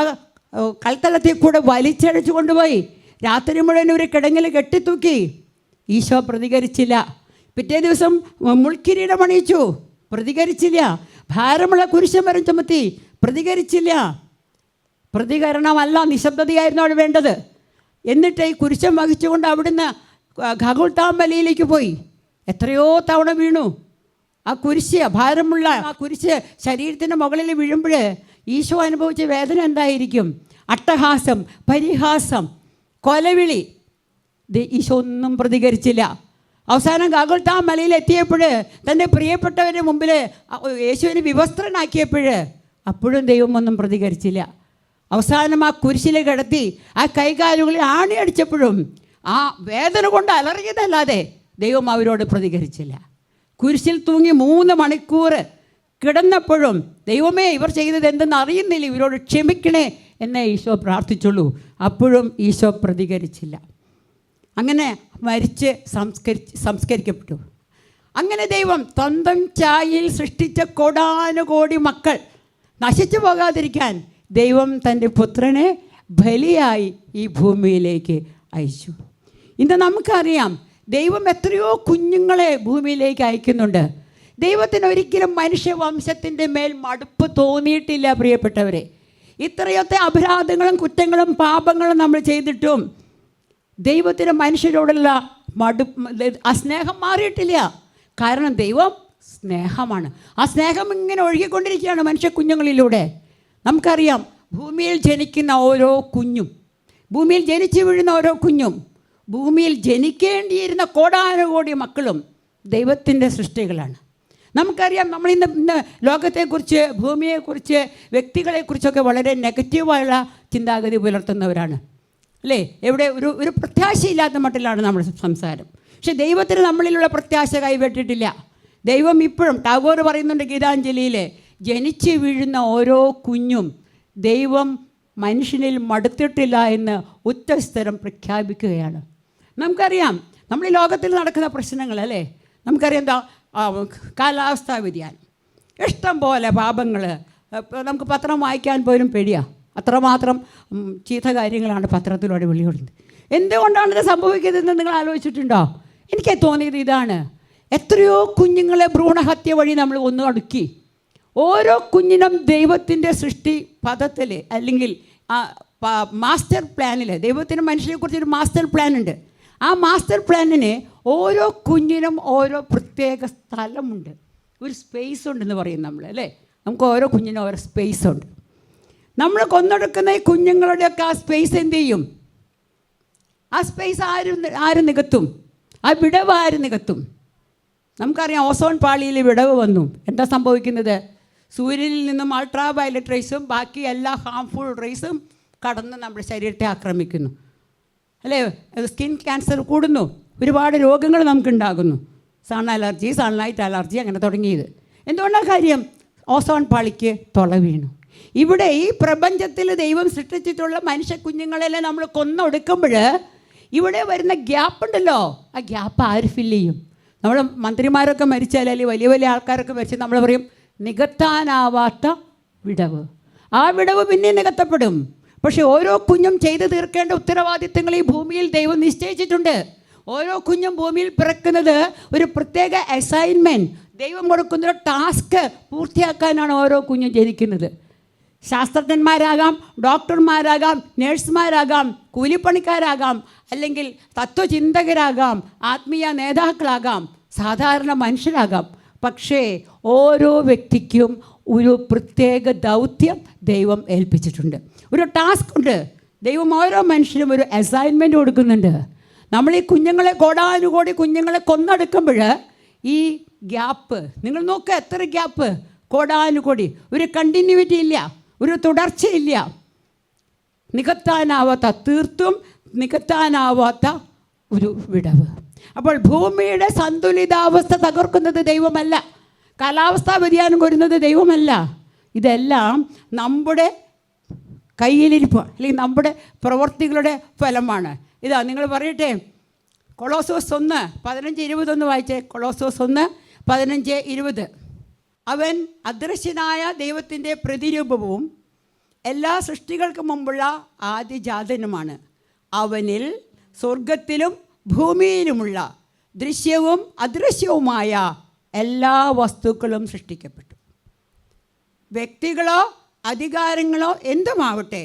കൽത്തലത്തിൽ കൂടെ വലിച്ചഴിച്ചു കൊണ്ടുപോയി രാത്രി മുഴുവൻ ഒരു കിടങ്ങിൽ കെട്ടിത്തൂക്കി. ഈശോ പ്രതികരിച്ചില്ല. പിറ്റേ ദിവസം മുൾക്കിരീടം അണിയിച്ചു, പ്രതികരിച്ചില്ല. ഭാരമുള്ള കുരിശുമരം ചുമത്തി, പ്രതികരിച്ചില്ല. പ്രതികരണമല്ല, നിശബ്ദതയായിരുന്നു അവിടെ വേണ്ടത്. എന്നിട്ട് ഈ കുരിശം വഹിച്ചുകൊണ്ട് അവിടുന്ന് ഗഗുൽത്താമ്പലിയിലേക്ക് പോയി. എത്രയോ തവണ വീണു. ആ കുരിശ്, ഭാരമുള്ള ആ കുരിശ് ശരീരത്തിൻ്റെ മുകളിൽ വീഴുമ്പോൾ ഈശോ അനുഭവിച്ച വേദന എന്തായിരിക്കും? അട്ടഹാസം, പരിഹാസം, കൊലവിളി. ഈശോ ഒന്നും പ്രതികരിച്ചില്ല. അവസാനം ഗഗുൽത്താ മലയിൽ എത്തിയപ്പോൾ തൻ്റെ പ്രിയപ്പെട്ടവരുടെ മുമ്പിൽ യേശുവിനെ വിവസ്ത്രനാക്കിയപ്പോൾ അപ്പോഴും ദൈവം ഒന്നും പ്രതികരിച്ചില്ല. അവസാനം ആ കുരിശിലെ കിടത്തി ആ കൈകാലുകളിൽ ആണിയടിച്ചപ്പോഴും ആ വേദന കൊണ്ട് അലറിയതല്ലാതെ ദൈവം അവരോട് പ്രതികരിച്ചില്ല. കുരിശിൽ തൂങ്ങി 3 മണിക്കൂർ കിടന്നപ്പോഴും ദൈവമേ, ഇവർ ചെയ്തത് എന്തെന്ന് അറിയുന്നില്ല, ഇവരോട് ക്ഷമിക്കണേ എന്നേ ഈശോ പ്രാർത്ഥിച്ചുള്ളൂ. അപ്പോഴും ഈശോ പ്രതികരിച്ചില്ല. അങ്ങനെ മരിച്ച് സംസ്കരിക്കപ്പെട്ടു. അങ്ങനെ ദൈവം സ്വന്തം ഛായയിൽ സൃഷ്ടിച്ച കോടാനുകോടി മക്കൾ നശിച്ചു പോകാതിരിക്കാൻ ദൈവം തൻ്റെ പുത്രനെ ബലിയായി ഈ ഭൂമിയിലേക്ക് അയച്ചു. ഇന്ന് നമുക്കറിയാം, ദൈവം എത്രയോ കുഞ്ഞുങ്ങളെ ഭൂമിയിലേക്ക് അയക്കുന്നുണ്ട്. ദൈവത്തിന് ഒരിക്കലും മനുഷ്യവംശത്തിൻ്റെ മേൽ മടുപ്പ് തോന്നിയിട്ടില്ല. പ്രിയപ്പെട്ടവരെ, ഇത്രയൊക്കെ അപരാധങ്ങളും കുറ്റങ്ങളും പാപങ്ങളും നമ്മൾ ചെയ്തിട്ടും ദൈവത്തിന് മനുഷ്യരോടുള്ള ആ സ്നേഹം മാറിയിട്ടില്ല. കാരണം ദൈവം സ്നേഹമാണ്. ആ സ്നേഹം ഇങ്ങനെ ഒഴുകിക്കൊണ്ടിരിക്കുകയാണ് മനുഷ്യ കുഞ്ഞുങ്ങളിലൂടെ. നമുക്കറിയാം, ഭൂമിയിൽ ജനിക്കുന്ന ഓരോ കുഞ്ഞും, ഭൂമിയിൽ ജനിച്ചു വീഴുന്ന ഓരോ കുഞ്ഞും, ഭൂമിയിൽ ജനിക്കേണ്ടിയിരുന്ന കോടാനുകോടി മക്കളും ദൈവത്തിൻ്റെ സൃഷ്ടികളാണ്. നമുക്കറിയാം, നമ്മളിന്ന് ലോകത്തെക്കുറിച്ച്, ഭൂമിയെക്കുറിച്ച്, വ്യക്തികളെക്കുറിച്ചൊക്കെ വളരെ നെഗറ്റീവായുള്ള ചിന്താഗതി പുലർത്തുന്നവരാണ്. അല്ലേ? എവിടെ ഒരു പ്രത്യാശയില്ലാത്ത മട്ടിലാണ് നമ്മുടെ സംസാരം. പക്ഷെ ദൈവത്തിന് നമ്മളിലുള്ള പ്രത്യാശ കൈവിട്ടിട്ടില്ല. ദൈവം ഇപ്പോഴും, ടാഗോർ പറയുന്നുണ്ട് ഗീതാഞ്ജലിയിൽ, ജനിച്ചു വീഴുന്ന ഓരോ കുഞ്ഞും ദൈവം മനുഷ്യനിൽ മടുത്തിട്ടില്ല എന്ന് ഉച്ചസ്ഥരം പ്രഖ്യാപിക്കുകയാണ്. നമുക്കറിയാം, നമ്മൾ ഈ ലോകത്തിൽ നടക്കുന്ന പ്രശ്നങ്ങൾ, അല്ലേ? നമുക്കറിയാം, എന്താ കാലാവസ്ഥാ വ്യതിയാനം, ഇഷ്ടം പോലെ പാപങ്ങൾ. നമുക്ക് പത്രം വായിക്കാൻ പോലും പേടിയാണ്. അത്രമാത്രം ചീത്ത കാര്യങ്ങളാണ് പത്രത്തിലൂടെ വെളിപ്പെടുന്നത്. എന്തുകൊണ്ടാണ് ഇത് സംഭവിക്കുന്നതെന്ന് നിങ്ങൾ ആലോചിച്ചിട്ടുണ്ടോ? എനിക്ക് തോന്നിയത് ഇതാണ്, എത്രയോ കുഞ്ഞുങ്ങളെ ഭ്രൂണഹത്യ വഴി നമ്മൾ ഒടുക്കി. ഓരോ കുഞ്ഞിനും ദൈവത്തിൻ്റെ സൃഷ്ടി പദത്തിൽ, അല്ലെങ്കിൽ മാസ്റ്റർ പ്ലാനിൽ, ദൈവത്തിന് മനുഷ്യനെക്കുറിച്ചൊരു മാസ്റ്റർ പ്ലാൻ ഉണ്ട്. ആ മാസ്റ്റർ പ്ലാനിന് ഓരോ കുഞ്ഞിനും ഓരോ പ്രത്യേക സ്ഥലമുണ്ട്, ഒരു സ്പേസ് ഉണ്ടെന്ന് പറയും നമ്മൾ, അല്ലേ? നമുക്ക് ഓരോ കുഞ്ഞിനും ഓരോ സ്പേസ് ഉണ്ട്. നമ്മൾ കൊന്നൊടുക്കുന്ന ഈ കുഞ്ഞുങ്ങളുടെയൊക്കെ ആ സ്പേസ് എന്ത് ചെയ്യും? ആ സ്പേസ് ആര് നികത്തും? ആ വിടവ് ആര് നികത്തും? നമുക്കറിയാം, ഓസോൺ പാളിയിൽ വിടവ് വന്നു. എന്താ സംഭവിക്കുന്നത്? സൂര്യനിൽ നിന്നും അൾട്രാ വയലറ്റ് റേസും ബാക്കി എല്ലാ ഹാംഫുൾ റേസും കടന്ന് നമ്മുടെ ശരീരത്തെ ആക്രമിക്കുന്നു, അല്ലേ? സ്കിൻ ക്യാൻസർ കൂടുന്നു, ഒരുപാട് രോഗങ്ങൾ നമുക്കുണ്ടാകുന്നു. സൺ അലർജി, സൺലൈറ്റ് അലർജി, അങ്ങനെ തുടങ്ങിയത്. എന്തുകൊണ്ടാണ് കാര്യം? ഓസോൺ പാളിക്ക് തുള വീണു. ഇവിടെ ഈ പ്രപഞ്ചത്തിൽ ദൈവം സൃഷ്ടിച്ചിട്ടുള്ള മനുഷ്യ കുഞ്ഞുങ്ങളെല്ലാം നമ്മൾ കൊന്നൊടുക്കുമ്പോൾ ഇവിടെ വരുന്ന ഗ്യാപ്പ് ഉണ്ടല്ലോ, ആ ഗ്യാപ്പ് ആര് ഫില്ല് ചെയ്യും? നമ്മൾ മന്ത്രിമാരൊക്കെ മരിച്ചാൽ, അല്ലെങ്കിൽ വലിയ വലിയ ആൾക്കാരൊക്കെ മരിച്ചാൽ നമ്മൾ പറയും നികത്താനാവാത്ത വിടവ്. ആ വിടവ് പിന്നെ നികത്തപ്പെടും. പക്ഷെ ഓരോ കുഞ്ഞും ചെയ്തു തീർക്കേണ്ട ഉത്തരവാദിത്തങ്ങൾ ഈ ഭൂമിയിൽ ദൈവം നിശ്ചയിച്ചിട്ടുണ്ട്. ഓരോ കുഞ്ഞും ഭൂമിയിൽ പിറക്കുന്നത് ഒരു പ്രത്യേക അസൈൻമെൻറ്റ്, ദൈവം കൊടുക്കുന്നൊരു ടാസ്ക് പൂർത്തിയാക്കാനാണ് ഓരോ കുഞ്ഞും ജനിക്കുന്നത്. ശാസ്ത്രജ്ഞന്മാരാകാം, ഡോക്ടർമാരാകാം, നേഴ്സുമാരാകാം, കൂലിപ്പണിക്കാരാകാം, അല്ലെങ്കിൽ തത്വചിന്തകരാകാം, ആത്മീയ നേതാക്കളാകാം, സാധാരണ മനുഷ്യരാകാം. പക്ഷേ ഓരോ വ്യക്തിക്കും ഒരു പ്രത്യേക ദൗത്യം ദൈവം ഏൽപ്പിച്ചിട്ടുണ്ട്. ഒരു ടാസ്ക് ഉണ്ട്. ദൈവം ഓരോ മനുഷ്യനും ഒരു അസൈൻമെൻറ്റ് കൊടുക്കുന്നുണ്ട്. നമ്മൾ ഈ കുഞ്ഞുങ്ങളെ, കോടാനുകോടി കുഞ്ഞുങ്ങളെ കൊന്നെടുക്കുമ്പോൾ ഈ ഗ്യാപ്പ് നിങ്ങൾ നോക്കുക, എത്ര ഗ്യാപ്പ്, കോടാനുകോടി, ഒരു കണ്ടിന്യൂറ്റി ഇല്ല, ഒരു തുടർച്ചയില്ല, നികത്താനാവാത്ത, തീർത്തും നികത്താനാവാത്ത ഒരു വിടവ്. അപ്പോൾ ഭൂമിയുടെ സന്തുലിതാവസ്ഥ തകർക്കുന്നത് ദൈവമല്ല, കാലാവസ്ഥാ വ്യതിയാനം വരുന്നത് ദൈവമല്ല. ഇതെല്ലാം നമ്മുടെ കയ്യിലിരിപ്പ് അല്ലെങ്കിൽ നമ്മുടെ പ്രവൃത്തികളുടെ ഫലമാണ്. ഇതാ നിങ്ങൾ പറയട്ടെ, കൊളോസോസ് 1:15-20 വായിച്ചേ. കൊളോസോസ് 1:15-20. അവൻ അദൃശ്യനായ ദൈവത്തിൻ്റെ പ്രതിരൂപവും എല്ലാ സൃഷ്ടികൾക്കും മുമ്പുള്ള ആദിജാതനുമാണ്. അവനിൽ സ്വർഗത്തിലും ഭൂമിയിലുമുള്ള ദൃശ്യവും അദൃശ്യവുമായ എല്ലാ വസ്തുക്കളും സൃഷ്ടിക്കപ്പെട്ടു. വ്യക്തികളോ അധികാരങ്ങളോ എന്തുമാവട്ടെ,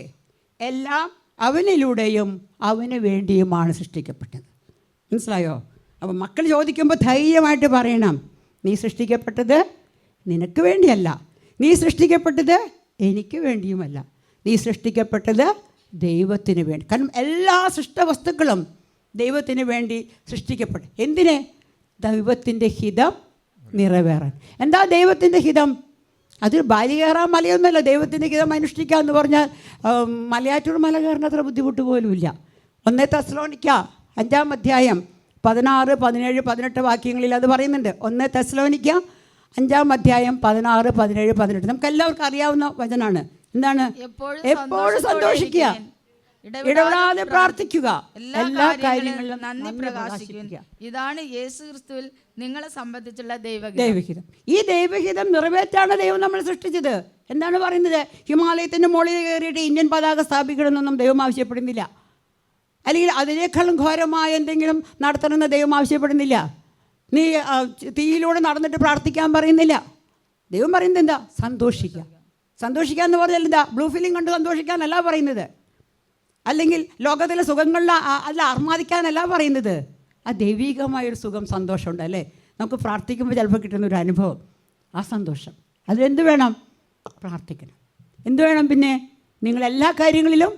എല്ലാം അവനിലൂടെയും അവന് വേണ്ടിയുമാണ് സൃഷ്ടിക്കപ്പെട്ടത്. മനസ്സിലായോ? അപ്പോൾ മക്കൾ ചോദിക്കുമ്പോൾ ധൈര്യമായിട്ട് പറയണം, നീ സൃഷ്ടിക്കപ്പെട്ടത് നിനക്ക് വേണ്ടിയല്ല, നീ സൃഷ്ടിക്കപ്പെട്ടത് എനിക്ക് വേണ്ടിയുമല്ല, നീ സൃഷ്ടിക്കപ്പെട്ടത് ദൈവത്തിന് വേണ്ടി. കാരണം എല്ലാ സൃഷ്ടവസ്തുക്കളും ദൈവത്തിന് വേണ്ടി സൃഷ്ടിക്കപ്പെട്ടു. എന്തിന്? ദൈവത്തിൻ്റെ ഹിതം നിറവേറാൻ. എന്താ ദൈവത്തിൻ്റെ ഹിതം? അത് ബാലി കയറാൻ മലയൊന്നുമല്ല. ദൈവത്തിൻ്റെ ഹിതം അനുഷ്ഠിക്കുക എന്ന് പറഞ്ഞാൽ മലയാറ്റൂർ മല കയറുന്ന അത്ര ബുദ്ധിമുട്ട് പോലുമില്ല. 1 തെസ്സലോനിക്ക 5-ാം 16, 17, 18 വാക്യങ്ങളിൽ അത് പറയുന്നുണ്ട്. 1 തെസ്സലോനിക്ക 5-ാം 16, 17, 18 നമുക്ക് എല്ലാവർക്കും അറിയാവുന്ന വചനാണ്. എന്താണ്? എപ്പോഴും സന്തോഷിക്കുക, ഇടപെടാതെ പ്രാർത്ഥിക്കുക, എല്ലാ കാര്യങ്ങളിലും നന്ദി പ്രകാശിക്കുക. ഇതാണ് യേശുക്രിസ്തുവിൽ നിങ്ങളെ സംബന്ധിച്ചുള്ള ദൈവഹിതം. ഈ ദൈവഹിതം നിറവേറ്റാണ് ദൈവം നമ്മൾ സൃഷ്ടിച്ചത്. എന്താണ് പറയുന്നത്? ഹിമാലയത്തിൻ്റെ മുകളിൽ കയറിയിട്ട് ഇന്ത്യൻ പതാക സ്ഥാപിക്കണമെന്നൊന്നും ദൈവം ആവശ്യപ്പെടുന്നില്ല. അല്ലെങ്കിൽ അതിനേക്കാളും ഘോരമായ എന്തെങ്കിലും നടത്തണമെന്ന് ദൈവം ആവശ്യപ്പെടുന്നില്ല. നീ തീയിലൂടെ നടന്നിട്ട് പ്രാർത്ഥിക്കാൻ പറയുന്നില്ല. ദൈവം പറയുന്നത് എന്താ? സന്തോഷിക്കുക. സന്തോഷിക്കുക എന്ന് പറഞ്ഞാൽ എന്താ? ബ്ലൂ ഫിലിം കണ്ട് സന്തോഷിക്കാനല്ല പറയുന്നത്. അല്ലെങ്കിൽ ലോകത്തിലെ സുഖങ്ങളിൽ അല്ല ആർമാദിക്കാനല്ല പറയുന്നത്. ആ ദൈവികമായൊരു സുഖം, സന്തോഷമുണ്ട് അല്ലേ? നമുക്ക് പ്രാർത്ഥിക്കുമ്പോൾ ചിലപ്പോൾ കിട്ടുന്നൊരു അനുഭവം, ആ സന്തോഷം. അതിലെന്ത് വേണം? പ്രാർത്ഥിക്കണം. എന്ത് വേണം പിന്നെ? നിങ്ങളെല്ലാ കാര്യങ്ങളിലും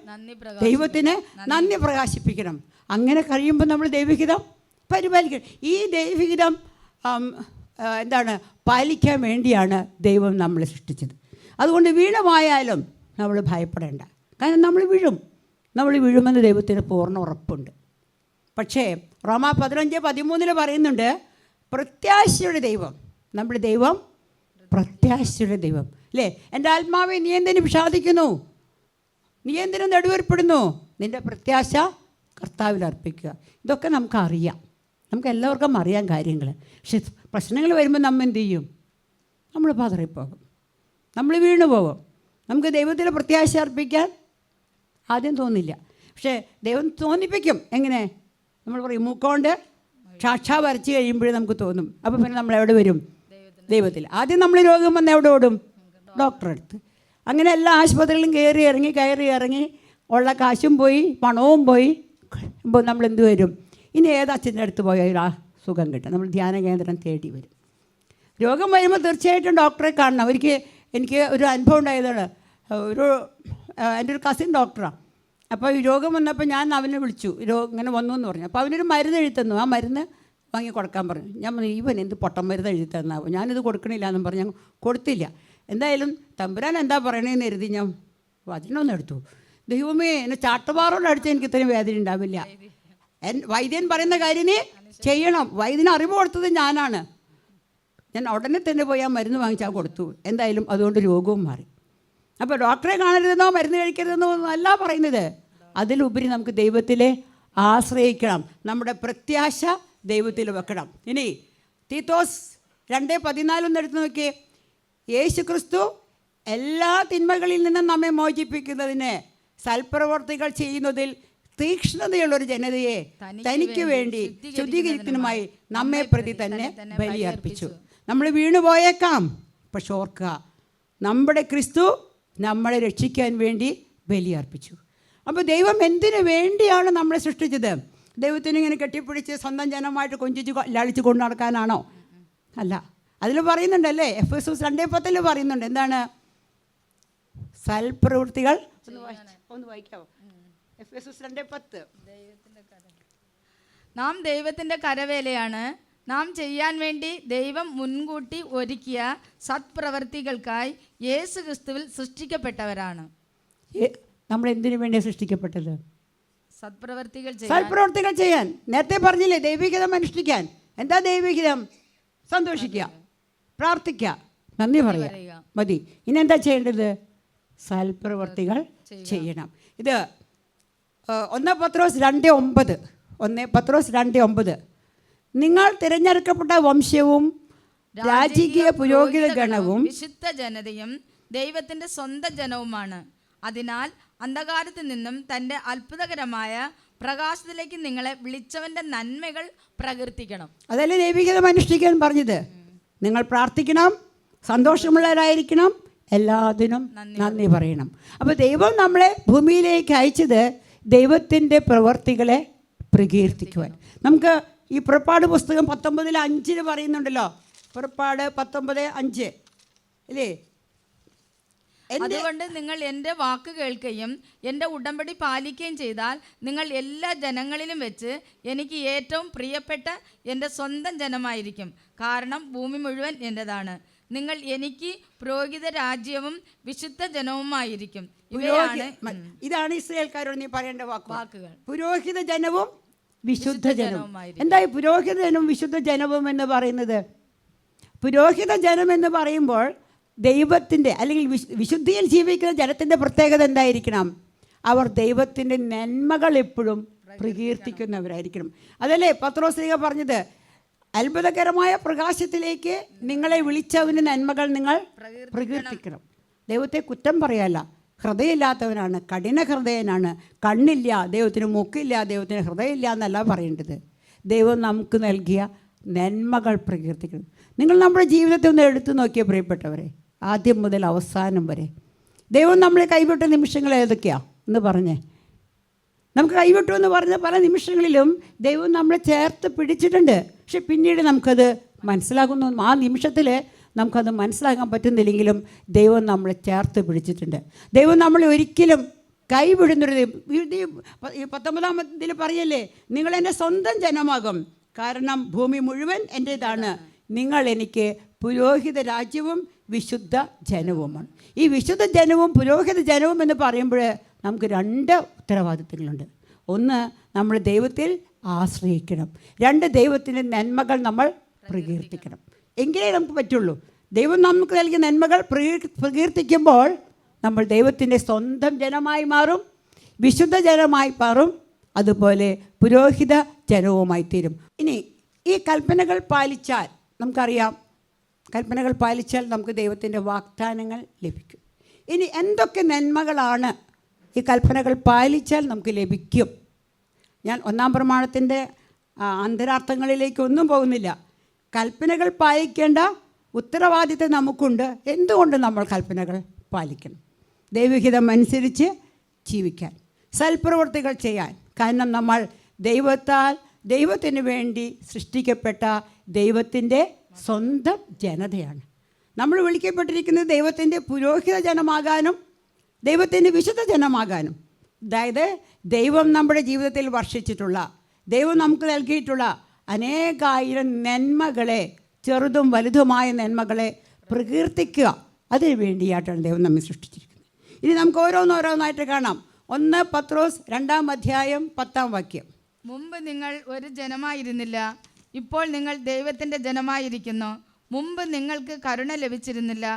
ദൈവത്തിന് നന്ദി പ്രകാശിപ്പിക്കണം. അങ്ങനെ കഴിയുമ്പോൾ നമ്മൾ ദൈവഹിതം പരിപാലിക്കണം. ഈ ദൈവഹിതം എന്താണ്? പാലിക്കാൻ വേണ്ടിയാണ് ദൈവം നമ്മളെ സൃഷ്ടിച്ചത്. അതുകൊണ്ട് വീണമായാലും നമ്മൾ ഭയപ്പെടേണ്ട. കാരണം നമ്മൾ വീഴുമെന്ന് ദൈവത്തിന് പൂർണ്ണ ഉറപ്പുണ്ട്. പക്ഷേ റോമ 15:13 പറയുന്നുണ്ട്, പ്രത്യാശയുടെ ദൈവം. നമ്മുടെ ദൈവം പ്രത്യാശയുടെ ദൈവം അല്ലേ? എൻ്റെ ആത്മാവെ നീ എന്തിനു വിഷാദിക്കുന്നു, നീ എന്തിനും നെടുവേർപ്പെടുന്നു, നിൻ്റെ പ്രത്യാശ കർത്താവിൽ അർപ്പിക്കുക. ഇതൊക്കെ നമുക്കറിയാം, നമുക്ക് എല്ലാവർക്കും അറിയാം കാര്യങ്ങൾ. പക്ഷെ പ്രശ്നങ്ങൾ വരുമ്പോൾ നമ്മൾ എന്ത് ചെയ്യും? നമ്മൾ പതറിപ്പോകും, നമ്മൾ വീണു പോകും. നമുക്ക് ദൈവത്തിൽ പ്രത്യാശ അർപ്പിക്കാൻ ആദ്യം തോന്നില്ല. പക്ഷേ ദൈവം തോന്നിപ്പിക്കും. എങ്ങനെ? നമ്മൾ പറയും മൂക്കോണ്ട് ക്ഷാക്ഷ വരച്ച് കഴിയുമ്പോഴേ നമുക്ക് തോന്നും. അപ്പോൾ പിന്നെ നമ്മൾ എവിടെ വരും? ദൈവത്തിൽ. ആദ്യം നമ്മൾ രോഗം വന്ന് എവിടെ ഓടും? ഡോക്ടറെ അടുത്ത്. അങ്ങനെ എല്ലാ ആശുപത്രികളിലും കയറി ഇറങ്ങി ഉള്ള കാശും പോയി, പണവും പോയി. അപ്പോൾ നമ്മൾ എന്ത് വരും? ഇനി ഏതച്ഛൻ്റെ അടുത്ത് പോയാൽ ആ സുഖം കിട്ടും? നമ്മൾ ധ്യാന കേന്ദ്രം തേടി വരും. രോഗം വരുമ്പോൾ തീർച്ചയായിട്ടും ഡോക്ടറെ കാണണം. എനിക്ക് ഒരു അനുഭവം ഉണ്ടായതാണ്. എൻ്റെ ഒരു കസിൻ ഡോക്ടറാണ്. അപ്പോൾ ഈ രോഗം വന്നപ്പോൾ ഞാൻ അവനെ വിളിച്ചു, ഇങ്ങനെ വന്നു എന്ന് പറഞ്ഞു. അപ്പോൾ അവനൊരു മരുന്ന് എഴുതി തന്നു. ആ മരുന്ന് വാങ്ങി കൊടുക്കാൻ പറഞ്ഞു. ഞാൻ പറഞ്ഞു, ഇവൻ എന്ത് പൊട്ടം മരുന്ന് എഴുതി തന്നാവും, ഞാനിത് കൊടുക്കണില്ല എന്നും പറഞ്ഞു. ഞാൻ കൊടുത്തില്ല. എന്തായാലും തമ്പുരാൻ എന്താ പറയണേന്ന് കരുതി ഞാൻ വചനമൊന്നും എടുത്തു. ദൈവമേ, എന്നെ ചാട്ടവാറോട് അടിച്ചാൽ എനിക്ക് ഇത്രയും വേദന ഉണ്ടാവില്ല. വൈദ്യൻ പറയുന്ന കാര്യം നീ ചെയ്യണം. വൈദ്യന് അറിവ് കൊടുത്തത് ഞാനാണ്. ഞാൻ ഉടനെ തന്നെ പോയി ആ മരുന്ന് വാങ്ങിച്ചാൽ കൊടുത്തു. എന്തായാലും അതുകൊണ്ട് രോഗവും മാറി. അപ്പോൾ ഡോക്ടറെ കാണരുതെന്നോ മരുന്ന് കഴിക്കരുതെന്നോ അല്ല പറയുന്നത്. അതിലുപരി നമുക്ക് ദൈവത്തിലെ ആശ്രയിക്കണം. നമ്മുടെ പ്രത്യാശ ദൈവത്തിൽ വെക്കണം. ഇനി തീത്തോസ് 2:14 എടുത്ത് നോക്കിയേ. യേശു ക്രിസ്തു എല്ലാ തിന്മകളിൽ നിന്നും നമ്മെ മോചിപ്പിക്കുന്നതിന് സൽപ്രവർത്തികൾ ചെയ്യുന്നതിൽ തീക്ഷ്ണതയുള്ളൊരു ജനതയെ തനിക്ക് വേണ്ടി ശുദ്ധീകരിക്കുന്നതിനുമായി നമ്മെ പ്രതി തന്നെ ബലിയർപ്പിച്ചു. നമ്മൾ വീണുപോയേക്കാം, പക്ഷെ ഓർക്കുക, നമ്മുടെ ക്രിസ്തു നമ്മളെ രക്ഷിക്കാൻ വേണ്ടി ബലിയർപ്പിച്ചു. അപ്പോൾ ദൈവം എന്തിനു വേണ്ടിയാണ് നമ്മളെ സൃഷ്ടിച്ചത്? ദൈവത്തിന് ഇങ്ങനെ കെട്ടിപ്പിടിച്ച് സ്വന്തം ജനമായിട്ട് കൊഞ്ചിച്ച് ലാളിച്ച് കൊണ്ടു നടക്കാനാണോ? അല്ല. അതിൽ പറയുന്നുണ്ടല്ലേ, Efesos 2:10 പറയുന്നുണ്ട്. എന്താണ്? സൽപ്രവൃത്തികൾ ഒന്ന് വായിക്കാവോ? Efesos 2:10. നാം ദൈവത്തിൻ്റെ കരവേലയാണ്, നാം ചെയ്യാൻ വേണ്ടി ദൈവം മുൻകൂട്ടി ഒരുക്കിയ സത്പ്രവർത്തികൾക്കായി യേശു ക്രിസ്തുവിൽ സൃഷ്ടിക്കപ്പെട്ടവരാണ്. നമ്മൾ എന്തിനു വേണ്ടിയാണ് സൃഷ്ടിക്കപ്പെട്ടത്? സത്പ്രവർത്തികൾ ചെയ്യാൻ. നേരത്തെ പറഞ്ഞില്ലേ, ദൈവികതം അനുഷ്ഠിക്കാൻ. എന്താ ദൈവികതം? സന്തോഷിക്കുക, പ്രാർത്ഥിക്കുക, നന്ദി പറയുക, മതി. ഇനി എന്താ ചെയ്യേണ്ടത്? സൽപ്രവർത്തികൾ ചെയ്യണം. ഇത് 1 പത്രോസ് 2:9 നിങ്ങൾ തിരഞ്ഞെടുക്കപ്പെട്ട വംശവും രാജകീയ പുരോഹിത ഗണവും വിശുദ്ധ ജനതയും ദൈവത്തിൻ്റെ സ്വന്തം ജനവുമാണ്. അതിനാൽ അന്ധകാരത്തിൽ നിന്നും തൻ്റെ അത്ഭുതകരമായ പ്രകാശത്തിലേക്ക് നിങ്ങളെ വിളിച്ചവൻ്റെ നന്മകൾ പ്രകീർത്തിക്കണം. അതല്ലേ ദൈവികതം അനുഷ്ഠിക്കാൻ പറഞ്ഞത്? നിങ്ങൾ പ്രാർത്ഥിക്കണം, സന്തോഷമുള്ളവരായിരിക്കണം, എല്ലാത്തിനും നന്ദി പറയണം. അപ്പോൾ ദൈവം നമ്മളെ ഭൂമിയിലേക്ക് അയച്ചത് ദൈവത്തിൻ്റെ പ്രവർത്തികളെ പ്രകീർത്തിക്കുവാൻ. നമുക്ക് ഈ പുറപ്പാട് പുസ്തകം 19:5 പറയുന്നുണ്ടല്ലോ. പുറപ്പാട് 19:5 അല്ലേ? അതുകൊണ്ട് നിങ്ങൾ എൻ്റെ വാക്ക് കേൾക്കുകയും എൻ്റെ ഉടമ്പടി പാലിക്കുകയും ചെയ്താൽ നിങ്ങൾ എല്ലാ ജനങ്ങളിലും വെച്ച് എനിക്ക് ഏറ്റവും പ്രിയപ്പെട്ട എൻ്റെ സ്വന്തം ജനമായിരിക്കും. കാരണം ഭൂമി മുഴുവൻ എൻ്റെതാണ്. നിങ്ങൾ എനിക്ക് പുരോഹിത രാജ്യവും വിശുദ്ധ ജനവുമായിരിക്കും. ഇതാണ് ഇസ്രായേൽക്കാരോട് നീ പറയേണ്ട വാക്കുകൾ. പുരോഹിത ജനവും വിശുദ്ധ ജനവും. എന്താ ഈ പുരോഹിത ജനവും വിശുദ്ധ ജനവും എന്ന് പറയുന്നത്? പുരോഹിത ജനം എന്ന് പറയുമ്പോൾ ദൈവത്തിൻ്റെ അല്ലെങ്കിൽ വിശുദ്ധിയിൽ ജീവിക്കുന്ന ജനത്തിൻ്റെ പ്രത്യേകത എന്തായിരിക്കണം? അവർ ദൈവത്തിൻ്റെ നന്മകൾ എപ്പോഴും പ്രകീർത്തിക്കുന്നവരായിരിക്കണം. അതല്ലേ പത്രോസ്ലീഹ പറഞ്ഞത്? അത്ഭുതകരമായ പ്രകാശത്തിലേക്ക് നിങ്ങളെ വിളിച്ചവന് നന്മകൾ നിങ്ങൾ പ്രകീർത്തിക്കണം. ദൈവത്തെ കുറ്റം പറയല്ല. ഹൃദയമില്ലാത്തവനാണ്, കഠിന ഹൃദയനാണ്, കണ്ണില്ല, ദൈവത്തിന് മൂക്കില്ല, ദൈവത്തിന് ഹൃദയമില്ല എന്നല്ല പറയേണ്ടത്. ദൈവം നമുക്ക് നൽകിയ നന്മകൾ പ്രകീർത്തിക്കണം. നിങ്ങൾ നമ്മുടെ ജീവിതത്തെ ഒന്ന് എടുത്തു നോക്കിയ പ്രിയപ്പെട്ടവരെ, ആദ്യം മുതൽ അവസാനം വരെ ദൈവം നമ്മളെ കൈവിട്ട നിമിഷങ്ങൾ ഏതൊക്കെയാണ് എന്ന് പറഞ്ഞേ. നമുക്ക് കൈവിട്ടു എന്ന് പറഞ്ഞ പല നിമിഷങ്ങളിലും ദൈവം നമ്മളെ ചേർത്ത് പിടിച്ചിട്ടുണ്ട്. പക്ഷെ പിന്നീട് നമുക്കത് മനസ്സിലാകുന്നു. ആ നിമിഷത്തിൽ നമുക്കത് മനസ്സിലാക്കാൻ പറ്റുന്നില്ലെങ്കിലും ദൈവം നമ്മളെ ചേർത്ത് പിടിച്ചിട്ടുണ്ട്. ദൈവം നമ്മളെ ഒരിക്കലും കൈവിടുന്നൊരു 19 പറയല്ലേ, നിങ്ങൾ എൻ്റെ സ്വന്തം ജനമാകും, കാരണം ഭൂമി മുഴുവൻ എൻ്റേതാണ്. നിങ്ങൾ എനിക്ക് പുരോഹിത രാജ്യവും വിശുദ്ധ ജനവുമാണ്. ഈ വിശുദ്ധ ജനവും പുരോഹിത ജനവും എന്ന് പറയുമ്പോൾ നമുക്ക് 2 ഉത്തരവാദിത്തങ്ങളുണ്ട്. ഒന്ന്, നമ്മൾ ദൈവത്തിൽ ആശ്രയിക്കണം. 2, ദൈവത്തിൻ്റെ നന്മകൾ നമ്മൾ പ്രകീർത്തിക്കണം. എങ്കിലേ നമുക്ക് പറ്റുള്ളൂ. ദൈവം നമുക്ക് നൽകിയ നന്മകൾ പ്രകീർത്തിക്കുമ്പോൾ നമ്മൾ ദൈവത്തിൻ്റെ സ്വന്തം ജനമായി മാറും, വിശുദ്ധ ജനമായി മാറും, അതുപോലെ പുരോഹിത ജനവുമായി തീരും. ഇനി ഈ കൽപ്പനകൾ പാലിച്ചാൽ നമുക്കറിയാം, കൽപ്പനകൾ പാലിച്ചാൽ നമുക്ക് ദൈവത്തിൻ്റെ വാഗ്ദാനങ്ങൾ ലഭിക്കും. ഇനി എന്തൊക്കെ നന്മകളാണ് ഈ കൽപ്പനകൾ പാലിച്ചാൽ നമുക്ക് ലഭിക്കും? ഞാൻ 1-ാം പ്രമാണത്തിൻ്റെ അന്തരാർത്ഥങ്ങളിലേക്കൊന്നും പോകുന്നില്ല. കൽപ്പനകൾ പാലിക്കേണ്ട ഉത്തരവാദിത്തം നമുക്കുണ്ട്. എന്തുകൊണ്ട് നമ്മൾ കൽപ്പനകൾ പാലിക്കണം? ദൈവഹിതം അനുസരിച്ച് ജീവിക്കാൻ, സൽപ്രവൃത്തികൾ ചെയ്യാൻ. കാരണം നമ്മൾ ദൈവത്തിന് വേണ്ടി സൃഷ്ടിക്കപ്പെട്ട ദൈവത്തിൻ്റെ സ്വന്തം ജനതയാണ്. നമ്മൾ വിളിക്കപ്പെട്ടിരിക്കുന്നത് ദൈവത്തിൻ്റെ പുരോഹിത ജനമാകാനും ദൈവത്തിൻ്റെ വിശുദ്ധ ജനമാകാനും. അതായത് ദൈവം നമ്മുടെ ജീവിതത്തിൽ വർഷിച്ചിട്ടുള്ള, ദൈവം നമുക്ക് നൽകിയിട്ടുള്ള അനേകായിരം നന്മകളെ, ചെറുതും വലുതുമായ നന്മകളെ പ്രകീർത്തിക്കുക. അതിനു വേണ്ടിയായിട്ടാണ് ദൈവം നമ്മെ സൃഷ്ടിച്ചിരിക്കുന്നത്. ഇനി നമുക്ക് ഓരോന്നായിട്ട് കാണാം. 1 പത്രോസ് 2-ാം അധ്യായം 10-ാം വാക്യം. മുമ്പ് നിങ്ങൾ ഒരു ജനമായിരുന്നില്ല, ഇപ്പോൾ നിങ്ങൾ ദൈവത്തിൻ്റെ ജനമായിരിക്കുന്നു. മുമ്പ് നിങ്ങൾക്ക് കരുണ ലഭിച്ചിരുന്നില്ല,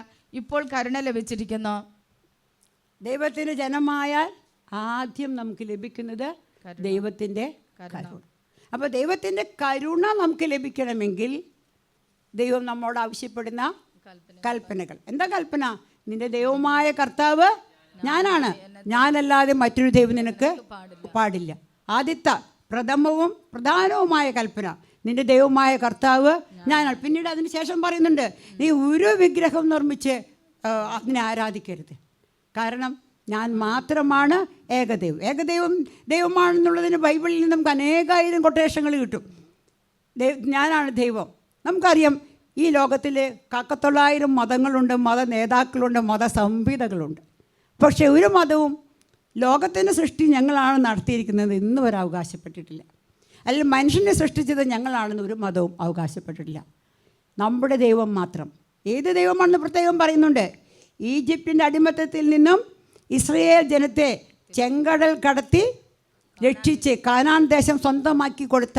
ഇപ്പോൾ കരുണ ലഭിച്ചിരിക്കുന്നു. ദൈവത്തിൻ്റെ ജനമായാൽ ആദ്യം നമുക്ക് ലഭിക്കുന്നത് ദൈവത്തിൻ്റെ കരുണ. അപ്പോൾ ദൈവത്തിൻ്റെ കരുണ നമുക്ക് ലഭിക്കണമെങ്കിൽ ദൈവം നമ്മോട് ആവശ്യപ്പെടുന്ന കൽപ്പനകൾ. എന്താ കൽപ്പന? നിന്റെ ദൈവമായ കർത്താവ് ഞാനാണ്, ഞാനല്ലാതെ മറ്റൊരു ദൈവം നിനക്ക് പാടില്ല. ആദ്യത്തെ പ്രഥമവും പ്രധാനവുമായ കൽപ്പന നിന്റെ ദൈവമായ കർത്താവ് ഞാനാണ്. പിന്നീട് അതിന് ശേഷം പറയുന്നുണ്ട്, നീ ഒരു വിഗ്രഹം നിർമ്മിച്ച് അതിനെ ആരാധിക്കരുത്. കാരണം ഞാൻ മാത്രമാണ് ഏകദൈവം. ഏകദൈവം ദൈവമാണെന്നുള്ളതിന് ബൈബിളിൽ നിന്ന് നമുക്ക് അനേകായിരം കൊട്ടേഷങ്ങൾ കിട്ടും. ഞാനാണ് ദൈവം. നമുക്കറിയാം ഈ ലോകത്തിൽ 900 മതങ്ങളുണ്ട്, മത നേതാക്കളുണ്ട്, മതസംഹിതകളുണ്ട്. പക്ഷേ ഒരു മതവും ലോകത്തിൻ്റെ സൃഷ്ടി ഞങ്ങളാണ് നടത്തിയിരിക്കുന്നത് ഇന്ന് വരെ അവകാശപ്പെട്ടിട്ടില്ല. അല്ലെങ്കിൽ മനുഷ്യനെ സൃഷ്ടിച്ചത് ഞങ്ങളാണെന്ന് ഒരു മതവും അവകാശപ്പെട്ടിട്ടില്ല. നമ്മുടെ ദൈവം മാത്രം. ഏത് ദൈവമാണെന്ന് പ്രത്യേകം പറയുന്നുണ്ട്. ഈജിപ്തിൻ്റെ അടിമത്തത്തിൽ നിന്നും ഇസ്രയേൽ ജനത്തെ ചെങ്കടൽ കടത്തി രക്ഷിച്ച് കാനാൻ ദേശം സ്വന്തമാക്കി കൊടുത്ത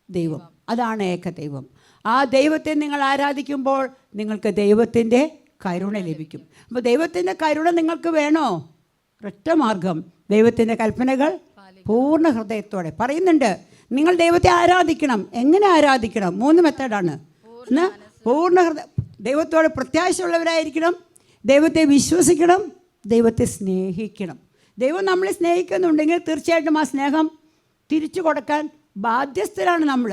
ദൈവം, അതാണ് ഏകദൈവം. ആ ദൈവത്തെ നിങ്ങൾ ആരാധിക്കുമ്പോൾ നിങ്ങൾക്ക് ദൈവത്തിൻ്റെ കരുണ ലഭിക്കും. അപ്പോൾ ദൈവത്തിൻ്റെ കരുണ നിങ്ങൾക്ക് വേണോ? ഒറ്റ മാർഗം, ദൈവത്തിൻ്റെ കൽപ്പനകൾ പൂർണ്ണ ഹൃദയത്തോടെ പറയുന്നുണ്ട്. നിങ്ങൾ ദൈവത്തെ ആരാധിക്കണം. എങ്ങനെ ആരാധിക്കണം? 3 മെത്തേഡാണ്. ഒന്ന്, പൂർണ്ണ ദൈവത്തോട് പ്രത്യാശയുള്ളവരായിരിക്കണം, ദൈവത്തെ വിശ്വസിക്കണം, ദൈവത്തെ സ്നേഹിക്കണം. ദൈവം നമ്മളെ സ്നേഹിക്കുന്നുണ്ടെങ്കിൽ തീർച്ചയായിട്ടും ആ സ്നേഹം തിരിച്ചു കൊടുക്കാൻ ബാധ്യസ്ഥരാണ് നമ്മൾ.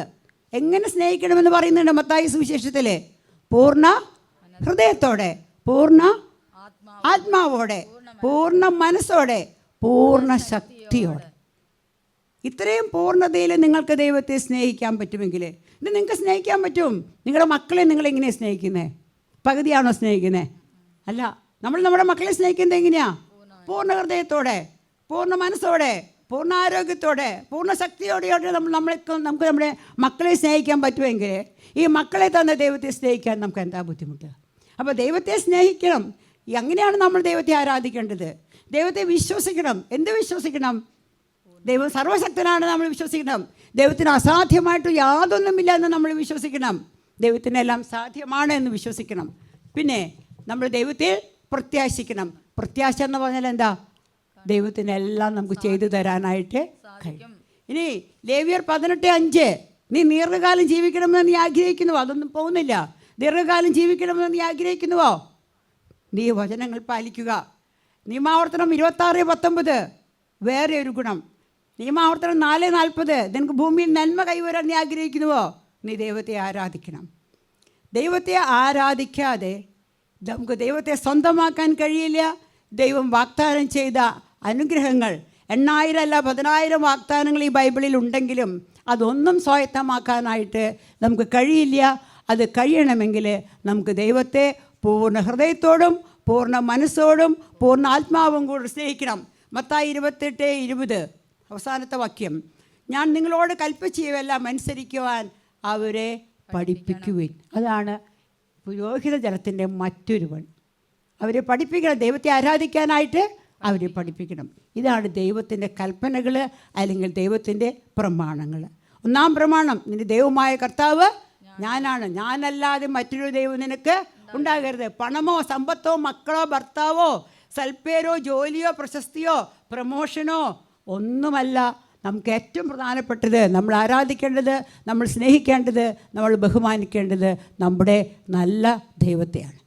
എങ്ങനെ സ്നേഹിക്കണമെന്ന് പറയുന്നുണ്ട് മത്തായി സുവിശേഷത്തിൽ. പൂർണ്ണ ഹൃദയത്തോടെ, പൂർണ്ണ ആത്മാവോടെ, പൂർണ്ണ മനസ്സോടെ, പൂർണ്ണ ശക്തിയോടെ. ഇത്രയും പൂർണ്ണതയിൽ നിങ്ങൾക്ക് ദൈവത്തെ സ്നേഹിക്കാൻ പറ്റുമെങ്കിൽ ഇത് നിങ്ങൾക്ക് സ്നേഹിക്കാൻ പറ്റും. നിങ്ങളുടെ മക്കളെ നിങ്ങളെങ്ങനെയാണ് സ്നേഹിക്കുന്നത്? പകുതിയാണോ സ്നേഹിക്കുന്നത്? അല്ല, നമ്മൾ നമ്മുടെ മക്കളെ സ്നേഹിക്കുന്നത് എങ്ങനെയാണ്? പൂർണ്ണ ഹൃദയത്തോടെ, പൂർണ്ണ മനസ്സോടെ, പൂർണ്ണ ആരോഗ്യത്തോടെ, പൂർണ്ണ ശക്തിയോടെയോടെ നമുക്ക് നമ്മുടെ മക്കളെ സ്നേഹിക്കാൻ പറ്റുമെങ്കിൽ ഈ മക്കളെ തന്നെ ദൈവത്തെ സ്നേഹിക്കാൻ നമുക്ക് എന്താ ബുദ്ധിമുട്ട്? അപ്പോൾ ദൈവത്തെ സ്നേഹിക്കണം. അങ്ങനെയാണ് നമ്മൾ ദൈവത്തെ ആരാധിക്കേണ്ടത്. ദൈവത്തെ വിശ്വസിക്കണം. എന്ത് വിശ്വസിക്കണം? ദൈവം സർവശക്തനാണ് നമ്മൾ വിശ്വസിക്കണം. ദൈവത്തിന് അസാധ്യമായിട്ട് യാതൊന്നുമില്ല എന്ന് നമ്മൾ വിശ്വസിക്കണം. ദൈവത്തിനെല്ലാം സാധ്യമാണ് എന്ന് വിശ്വസിക്കണം. പിന്നെ നമ്മൾ ദൈവത്തിൽ പ്രത്യാശിക്കണം. പ്രത്യാശ എന്ന് പറഞ്ഞാൽ എന്താ? ദൈവത്തിനെല്ലാം നമുക്ക് ചെയ്തു തരാനായിട്ട് കഴിയും. ഇനി ലേവ്യർ 18:5, നീ ദീർഘകാലം ജീവിക്കണമെന്ന് നീ ആഗ്രഹിക്കുന്നുവോ? അതൊന്നും പോകുന്നില്ല. ദീർഘകാലം ജീവിക്കണമെന്ന് നീ ആഗ്രഹിക്കുന്നുവോ? നീ വചനങ്ങൾ പാലിക്കുക. നിയമാവർത്തനം 26:19 വേറെ ഒരു ഗുണം. നിയമാവർത്തനം 4:40 നിനക്ക് ഭൂമിയിൽ നന്മ കൈവരാൻ നീ ആഗ്രഹിക്കുന്നുവോ? നീ ദൈവത്തെ ആരാധിക്കണം. ദൈവത്തെ ആരാധിക്കാതെ നമുക്ക് ദൈവത്തെ സ്വന്തമാക്കാൻ കഴിയില്ല. ദൈവം വാഗ്ദാനം ചെയ്ത അനുഗ്രഹങ്ങൾ 8,000 അല്ല 10,000 വാഗ്ദാനങ്ങൾ ഈ ബൈബിളിൽ ഉണ്ടെങ്കിലും അതൊന്നും സ്വായത്തമാക്കാനായിട്ട് നമുക്ക് കഴിയില്ല. അത് കഴിയണമെങ്കിൽ നമുക്ക് ദൈവത്തെ പൂർണ്ണ ഹൃദയത്തോടും പൂർണ്ണ മനസ്സോടും പൂർണ്ണ ആത്മാവും കൂടെ സ്നേഹിക്കണം. മത്തായി 28:20 അവസാനത്തെ വാക്യം, ഞാൻ നിങ്ങളോട് കൽപ്പിച്ചവയെല്ലാം അനുസരിക്കുവാൻ അവരെ പഠിപ്പിക്കുവിൻ. അതാണ് പുരോഹിത ജനത്തിൻ്റെ മറ്റൊരു പണി. അവരെ പഠിപ്പിക്കണം. ദൈവത്തെ ആരാധിക്കാനായിട്ട് അവരെ പഠിപ്പിക്കണം. ഇതാണ് ദൈവത്തിൻ്റെ കൽപ്പനകൾ അല്ലെങ്കിൽ ദൈവത്തിൻ്റെ പ്രമാണങ്ങൾ. 1-ാം പ്രമാണം, നിന്റെ ദൈവമായ കർത്താവ് ഞാനാണ്, ഞാനല്ലാതെ മറ്റൊരു ദൈവം നിനക്ക് ഉണ്ടാകരുത്. പണമോ സമ്പത്തോ മക്കളോ ഭർത്താവോ സൽപ്പേരോ ജോലിയോ പ്രശസ്തിയോ പ്രമോഷനോ ഒന്നുമല്ല നമുക്ക് ഏറ്റവും പ്രധാനപ്പെട്ടത്. നമ്മൾ ആരാധിക്കേണ്ടത്, നമ്മൾ സ്നേഹിക്കേണ്ടത്, നമ്മൾ ബഹുമാനിക്കേണ്ടത് നമ്മുടെ നല്ല ദൈവത്തെയാണ്.